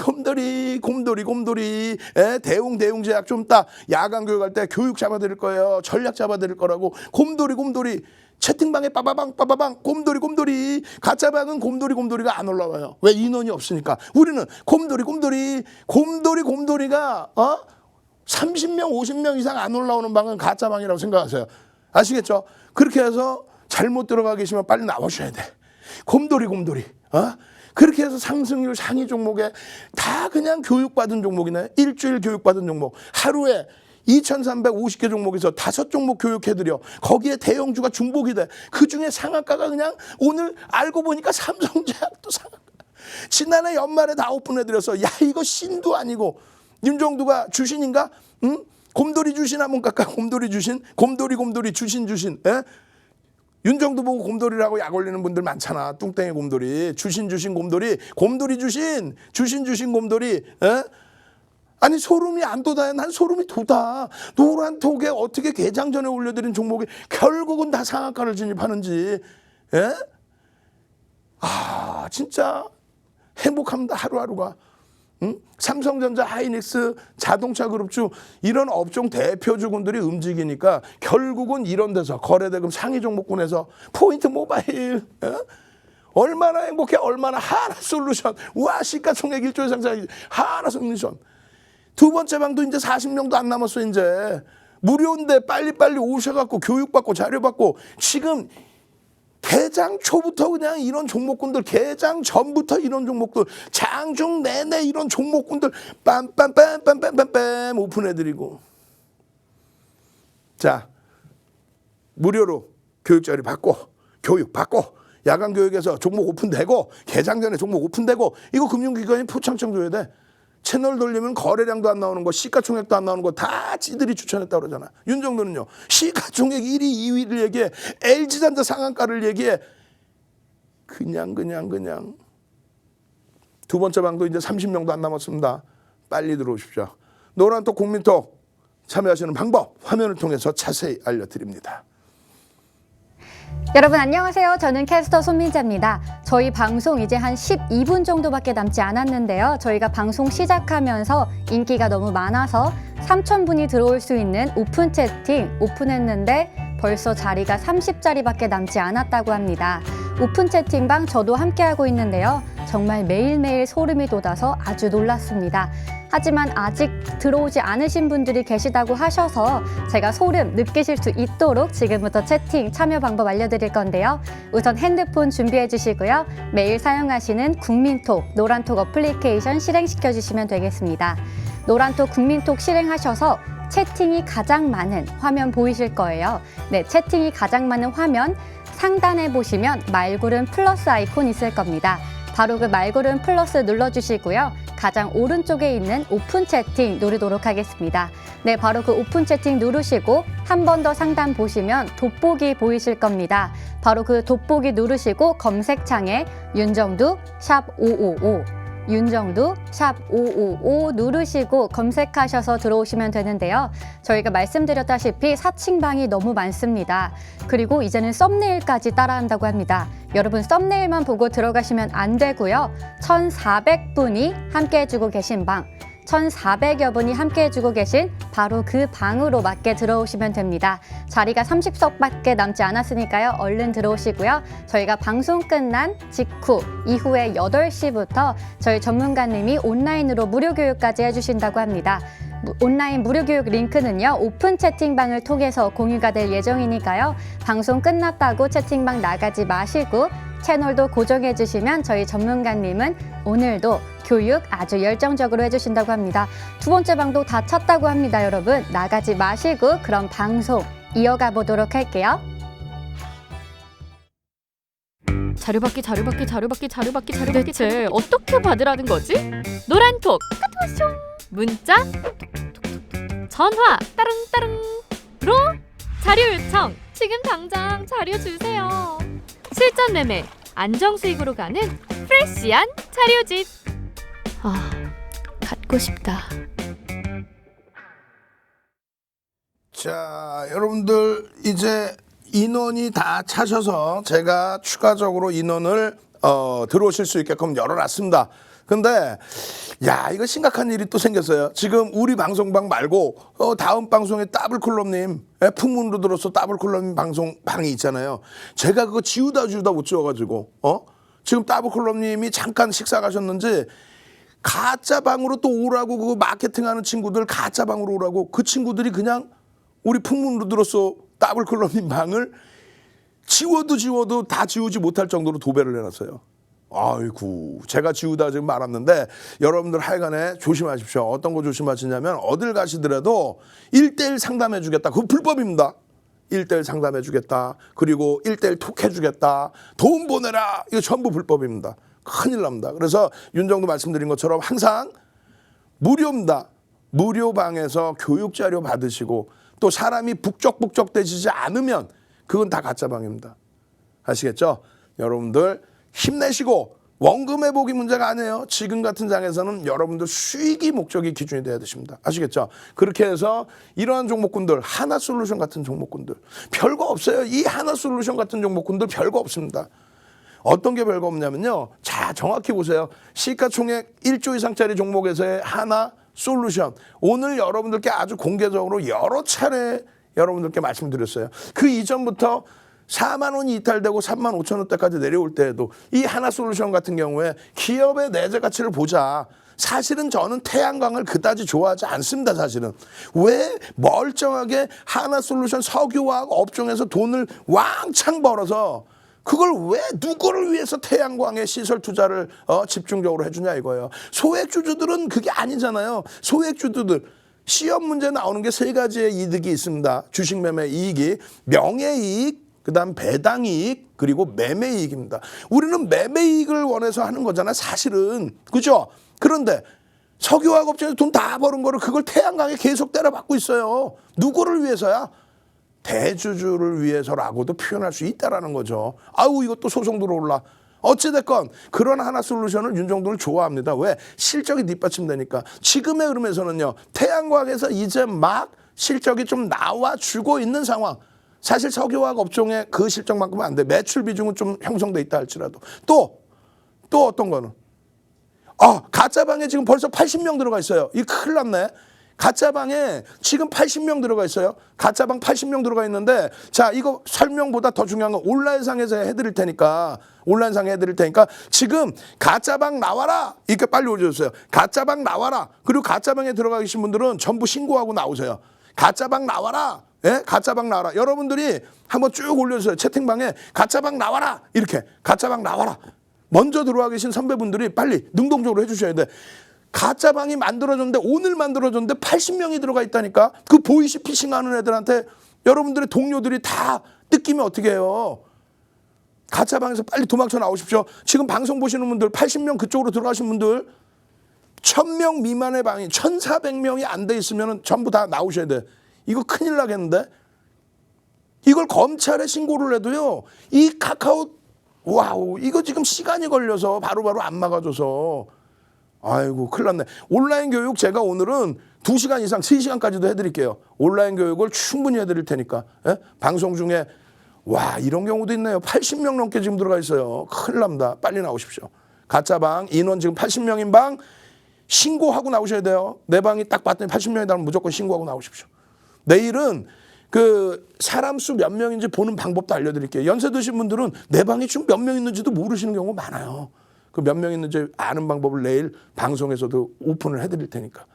대웅제약 좀 따. 야간 교육할 때 교육 잡아드릴 거예요. 전략 잡아드릴 거라고. 곰돌이. 채팅방에 빠바방 곰돌이 가짜방은 곰돌이가 안 올라와요. 왜? 인원이 없으니까. 우리는 곰돌이가 30명 50명 이상 안 올라오는 방은 가짜방이라고 생각하세요. 아시겠죠? 그렇게 해서 잘못 들어가 계시면 빨리 나오셔야 돼. 곰돌이 그렇게 해서 상승률 상위 종목에 다 그냥 교육받은 종목이네. 일주일 교육받은 종목. 하루에 2,350개 종목에서 5종목 교육해드려. 거기에 대형주가 중복이 돼. 그중에 상한가가 그냥 오늘 알고 보니까 삼성제약도 상한가. 지난해 연말에 다 오픈해드려서 야 이거 신도 아니고 윤정두가 주신인가? 응? 곰돌이 주신 한번 깎아. 곰돌이 주신. 주신. 에? 윤정두 보고 곰돌이라고 약 올리는 분들 많잖아. 뚱땡이 곰돌이. 주신 곰돌이. 주신 곰돌이. 에? 아니 소름이 안 돋아요. 난 소름이 돋아. 노란 톡에 어떻게 개장 전에 올려드린 종목이 결국은 다 상한가를 진입하는지. 예? 아 진짜 행복합니다. 하루하루가. 응? 삼성전자, 하이닉스, 자동차 그룹주 이런 업종 대표주군들이 움직이니까 결국은 이런 데서 거래대금 상위 종목군에서 포인트 모바일. 예? 얼마나 행복해. 얼마나 하나솔루션. 와 시가총액 1조 이상 하나솔루션. 두 번째 방도 이제 40명도 안 남았어. 이제 무료인데 빨리빨리 오셔갖고 교육받고 자료받고. 지금 개장 초부터 그냥 이런 종목군들, 개장 전부터 이런 종목들, 장중 내내 이런 종목군들 빰빰빰빰빰빰빰 오픈해드리고. 자 무료로 교육자료 받고 교육받고 야간 교육에서 종목 오픈되고 개장 전에 종목 오픈되고. 이거 금융기관이 포창청 줘야 돼. 채널 돌리면 거래량도 안 나오는 거, 시가총액도 안 나오는 거 다 지들이 추천했다고 그러잖아. 윤정도는요. 시가총액 1위, 2위를 얘기해. LG전자 상한가를 얘기해. 그냥. 두 번째 방도 이제 30명도 안 남았습니다. 빨리 들어오십시오. 노란톡 국민톡 참여하시는 방법 화면을 통해서 자세히 알려드립니다. 여러분 안녕하세요. 저는 캐스터 손민재입니다. 저희 방송 이제 한 12분 정도밖에 남지 않았는데요. 저희가 방송 시작하면서 인기가 너무 많아서 3,000분이 들어올 수 있는 오픈 채팅 오픈했는데 벌써 자리가 30자리밖에 남지 않았다고 합니다. 오픈 채팅방 저도 함께하고 있는데요. 정말 매일매일 소름이 돋아서 아주 놀랐습니다. 하지만 아직 들어오지 않으신 분들이 계시다고 하셔서 제가 소름 느끼실 수 있도록 지금부터 채팅 참여 방법 알려드릴 건데요. 우선 핸드폰 준비해 주시고요. 매일 사용하시는 국민톡, 노란톡 어플리케이션 실행시켜 주시면 되겠습니다. 노란톡 국민톡 실행하셔서 채팅이 가장 많은 화면 보이실 거예요. 네, 채팅이 가장 많은 화면 상단에 보시면 말구름 플러스 아이콘 있을 겁니다. 바로 그 말구름 플러스 눌러주시고요. 가장 오른쪽에 있는 오픈 채팅 누르도록 하겠습니다. 네, 바로 그 오픈 채팅 누르시고 한 번 더 상단 보시면 돋보기 보이실 겁니다. 바로 그 돋보기 누르시고 검색창에 윤정두 샵 555 윤정두 샵 555 누르시고 검색하셔서 들어오시면 되는데요. 저희가 말씀드렸다시피 사칭방이 너무 많습니다. 그리고 이제는 썸네일까지 따라한다고 합니다. 여러분 썸네일만 보고 들어가시면 안 되고요. 1,400분이 함께 해주고 계신 방 1,400여 분이 함께 해주고 계신 바로 그 방으로 맞게 들어오시면 됩니다. 자리가 30석밖에 남지 않았으니까요. 얼른 들어오시고요. 저희가 방송 끝난 직후 이후에 8시부터 저희 전문가님이 온라인으로 무료 교육까지 해주신다고 합니다. 온라인 무료 교육 링크는요. 오픈 채팅방을 통해서 공유가 될 예정이니까요. 방송 끝났다고 채팅방 나가지 마시고 채널도 고정해 주시면 저희 전문가님은 오늘도 교육 아주 열정적으로 해주신다고 합니다. 두 번째 방도 다 찼다고 합니다. 여러분 나가지 마시고 그럼 방송 이어가 보도록 할게요. 자료받기 대체 어떻게 받으라는 거지? 노란톡 문자 전화 따릉따릉으로 자료 요청 지금 당장 자료 주세요. 실전 매매 안정수익으로 가는 프레시한 자료집. 갖고 싶다. 자, 여러분들 이제 인원이 다 차셔서 제가 추가적으로 인원을 들어오실 수 있게끔 열어놨습니다. 근데 야, 이거 심각한 일이 또 생겼어요. 지금 우리 방송방 말고 다음 방송에 더블클럽님 풍문으로 들어서 더블클럽님 방송방이 있잖아요. 제가 그거 지우다 못 지워가지고 지금 더블클럽님이 잠깐 식사 가셨는지 가짜 방으로 또 오라고 그 마케팅하는 친구들 가짜 방으로 오라고 그 친구들이 그냥 우리 풍문으로 들어서 더블클럽님 방을 지워도 다 지우지 못할 정도로 도배를 해놨어요. 아이고, 제가 지우다 지금 말았는데 여러분들 하여간에 조심하십시오. 어떤 거 조심하시냐면 어딜 가시더라도 1대1 상담해 주겠다. 그거 불법입니다. 1대1 상담해 주겠다. 그리고 1대1 톡 해주겠다. 돈 보내라. 이거 전부 불법입니다. 큰일 납니다. 그래서 윤정도 말씀드린 것처럼 항상 무료입니다. 무료 방에서 교육 자료 받으시고 또 사람이 북적북적대지지 않으면 그건 다 가짜 방입니다. 아시겠죠? 여러분들 힘내시고 원금 회복이 문제가 아니에요. 지금 같은 장에서는 여러분들 수익이 목적이 기준이 돼야 되십니다. 아시겠죠? 그렇게 해서 이러한 종목군들 하나솔루션 같은 종목군들 별거 없어요. 이 하나솔루션 같은 종목군들 별거 없습니다. 어떤 게 별거 없냐면요. 자, 정확히 보세요. 시가총액 1조 이상짜리 종목에서의 하나솔루션. 오늘 여러분들께 아주 공개적으로 여러 차례 여러분들께 말씀드렸어요. 그 이전부터 4만 원이 이탈되고 3만 5천 원대까지 내려올 때에도 이 하나솔루션 같은 경우에 기업의 내재 가치를 보자. 사실은 저는 태양광을 그다지 좋아하지 않습니다. 사실은. 왜 멀쩡하게 하나솔루션 석유화학 업종에서 돈을 왕창 벌어서 그걸 왜 누구를 위해서 태양광에 시설 투자를 집중적으로 해주냐 이거예요. 소액주주들은 그게 아니잖아요. 소액주주들. 시험 문제 나오는 게 세 가지의 이득이 있습니다. 주식 매매 이익이 명예이익, 그다음 배당이익, 그리고 매매이익입니다. 우리는 매매이익을 원해서 하는 거잖아 사실은. 그죠? 그런데 석유화학 업체에서 돈 다 버는 거를 그걸 태양광에 계속 때려받고 있어요. 누구를 위해서야? 대주주를 위해서라고도 표현할 수 있다라는 거죠. 아우 이것도 소송 들어올라. 어찌됐건 그런 하나솔루션을 윤정도는 좋아합니다. 왜? 실적이 뒷받침되니까. 지금의 흐름에서는요. 태양광에서 이제 막 실적이 좀 나와주고 있는 상황. 사실 석유화학 업종의 그 실적만큼은 안 돼. 매출 비중은 좀 형성돼 있다 할지라도. 또 어떤 거는 가짜방에 지금 벌써 80명 들어가 있어요. 이 큰일 났네. 가짜방에 지금 80명 들어가 있어요. 가짜방 80명 들어가 있는데, 자, 이거 설명보다 더 중요한 건 온라인상에서 해드릴 테니까 지금 가짜방 나와라! 이렇게 빨리 올려주세요. 가짜방 나와라! 그리고 가짜방에 들어가 계신 분들은 전부 신고하고 나오세요. 가짜방 나와라! 예? 가짜방 나와라. 여러분들이 한번 쭉 올려주세요. 채팅방에 가짜방 나와라! 이렇게. 가짜방 나와라! 먼저 들어와 계신 선배분들이 빨리 능동적으로 해주셔야 돼. 가짜방이 만들어졌는데, 오늘 만들어졌는데 80명이 들어가 있다니까. 그 보이시피싱 하는 애들한테 여러분들의 동료들이 다 뜯기면 어떻게 해요? 가짜방에서 빨리 도망쳐 나오십시오. 지금 방송 보시는 분들, 80명 그쪽으로 들어가신 분들, 1000명 미만의 방이 1400명이 안 돼 있으면 전부 다 나오셔야 돼. 이거 큰일 나겠는데? 이걸 검찰에 신고를 해도요, 이 카카오, 와우, 이거 지금 시간이 걸려서 바로바로 안 막아줘서, 아이고, 큰일 났네. 온라인 교육 제가 오늘은 2시간 이상, 3시간까지도 해드릴게요. 온라인 교육을 충분히 해드릴 테니까. 예? 방송 중에, 와, 이런 경우도 있네요. 80명 넘게 지금 들어가 있어요. 큰일 납니다. 빨리 나오십시오. 가짜방, 인원 지금 80명인 방, 신고하고 나오셔야 돼요. 내 방이 딱 봤더니 80명이다 면 무조건 신고하고 나오십시오. 내일은 그 사람 수 몇 명인지 보는 방법도 알려드릴게요. 연세 드신 분들은 내 방이 지금 몇 명 있는지도 모르시는 경우가 많아요. 그 몇 명 있는지 아는 방법을 내일 방송에서도 오픈을 해드릴 테니까.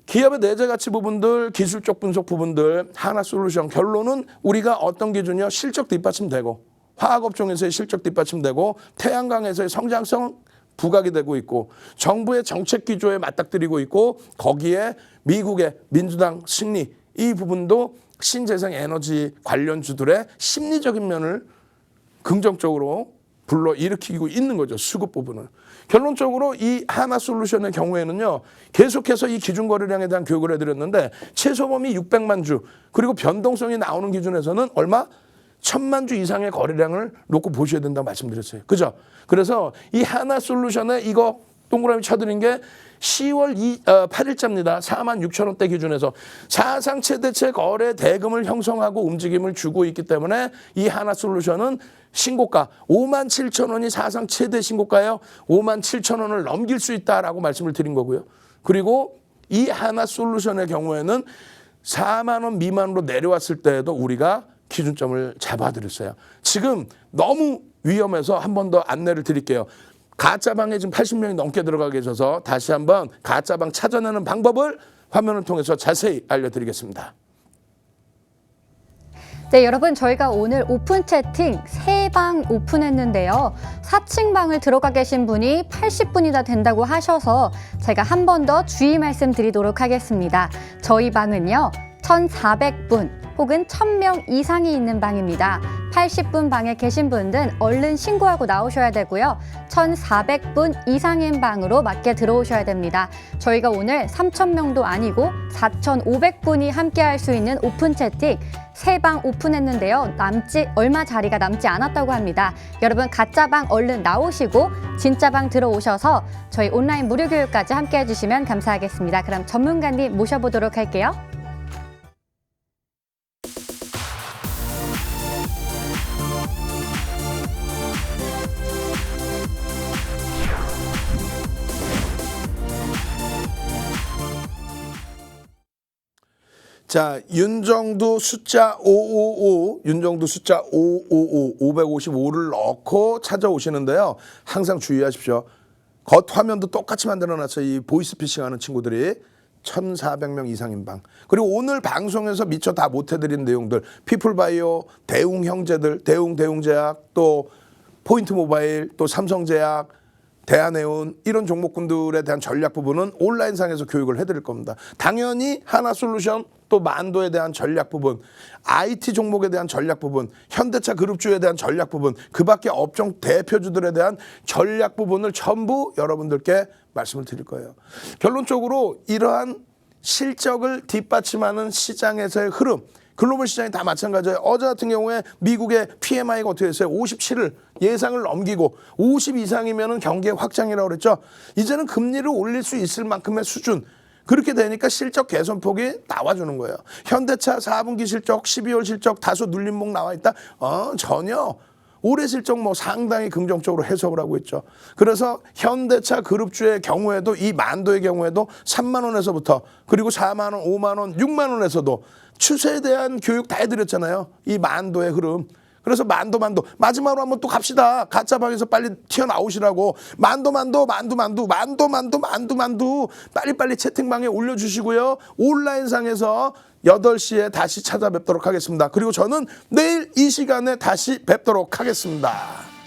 기업의 내재가치 부분들, 기술적 분석 부분들, 하나솔루션 결론은 우리가 어떤 기준이요? 실적 뒷받침되고, 화학업종에서의 실적 뒷받침되고, 태양광에서의 성장성 부각이 되고 있고, 정부의 정책 기조에 맞닥뜨리고 있고, 거기에 미국의 민주당 승리, 이 부분도 신재생 에너지 관련주들의 심리적인 면을 긍정적으로 불러일으키고 있는 거죠. 수급 부분은. 결론적으로 이 하나솔루션의 경우에는요, 계속해서 이 기준거래량에 대한 교육을 해드렸는데, 최소범위 600만 주, 그리고 변동성이 나오는 기준에서는 얼마? 1000만 주 이상의 거래량을 놓고 보셔야 된다고 말씀드렸어요. 그죠? 그래서 이 하나솔루션에 이거 동그라미 쳐드린 게 10월 8일자입니다. 46,000원대 기준에서 사상 최대치 거래 대금을 형성하고 움직임을 주고 있기 때문에 이 하나솔루션은 신고가 57,000원이 사상 최대 신고가예요. 57,000원을 넘길 수 있다라고 말씀을 드린 거고요. 그리고 이 하나솔루션의 경우에는 4만 원 미만으로 내려왔을 때에도 우리가 기준점을 잡아드렸어요. 지금 너무 위험해서 한 번 더 안내를 드릴게요. 가짜방에 지금 80명이 넘게 들어가 계셔서 다시 한번 가짜방 찾아내는 방법을 화면을 통해서 자세히 알려드리겠습니다. 네, 여러분, 저희가 오늘 오픈 채팅 3방 오픈했는데요. 4층 방을 들어가 계신 분이 80분이나 된다고 하셔서 제가 한 번 더 주의 말씀드리도록 하겠습니다. 저희 방은요, 1,400분 혹은 1,000명 이상이 있는 방입니다. 80분 방에 계신 분들은 얼른 신고하고 나오셔야 되고요. 1,400분 이상인 방으로 맞게 들어오셔야 됩니다. 저희가 오늘 3,000명도 아니고 4,500분이 함께 할 수 있는 오픈 채팅 3방 오픈했는데요. 얼마 자리가 남지 않았다고 합니다. 여러분, 가짜방 얼른 나오시고 진짜방 들어오셔서 저희 온라인 무료 교육까지 함께 해주시면 감사하겠습니다. 그럼 전문가님 모셔보도록 할게요. 자, 윤정두 숫자 555, 윤정두 숫자 555, 555를 넣고 찾아오시는데요. 항상 주의하십시오. 겉 화면도 똑같이 만들어놨어요. 이 보이스피싱 하는 친구들이. 1,400명 이상인 방. 그리고 오늘 방송에서 미처 다 못해드린 내용들, 피플바이오, 대웅형제들, 대웅제약, 또 포인트모바일, 또 삼성제약, 대한해운, 이런 종목군들에 대한 전략 부분은 온라인상에서 교육을 해드릴 겁니다. 당연히 하나솔루션, 또 만도에 대한 전략 부분, IT 종목에 대한 전략 부분, 현대차 그룹주에 대한 전략 부분, 그 밖에 업종 대표주들에 대한 전략 부분을 전부 여러분들께 말씀을 드릴 거예요. 결론적으로 이러한 실적을 뒷받침하는 시장에서의 흐름, 글로벌 시장이 다 마찬가지예요. 어제 같은 경우에 미국의 PMI가 어떻게 됐어요? 57을 예상을 넘기고 50 이상이면 경기의 확장이라고 그랬죠. 이제는 금리를 올릴 수 있을 만큼의 수준, 그렇게 되니까 실적 개선폭이 나와주는 거예요. 현대차 4분기 실적, 12월 실적 다소 눌림목 나와 있다? 전혀. 올해 실적 뭐 상당히 긍정적으로 해석을 하고 있죠. 그래서 현대차 그룹주의 경우에도 이 만도의 경우에도 3만 원에서부터 그리고 4만 원, 5만 원, 6만 원에서도 추세에 대한 교육 다 해드렸잖아요. 이 만도의 흐름. 그래서 만도 마지막으로 한번 또 갑시다. 가짜방에서 빨리 튀어나오시라고 만도 빨리빨리 채팅방에 올려주시고요. 온라인상에서 8시에 다시 찾아뵙도록 하겠습니다. 그리고 저는 내일 이 시간에 다시 뵙도록 하겠습니다.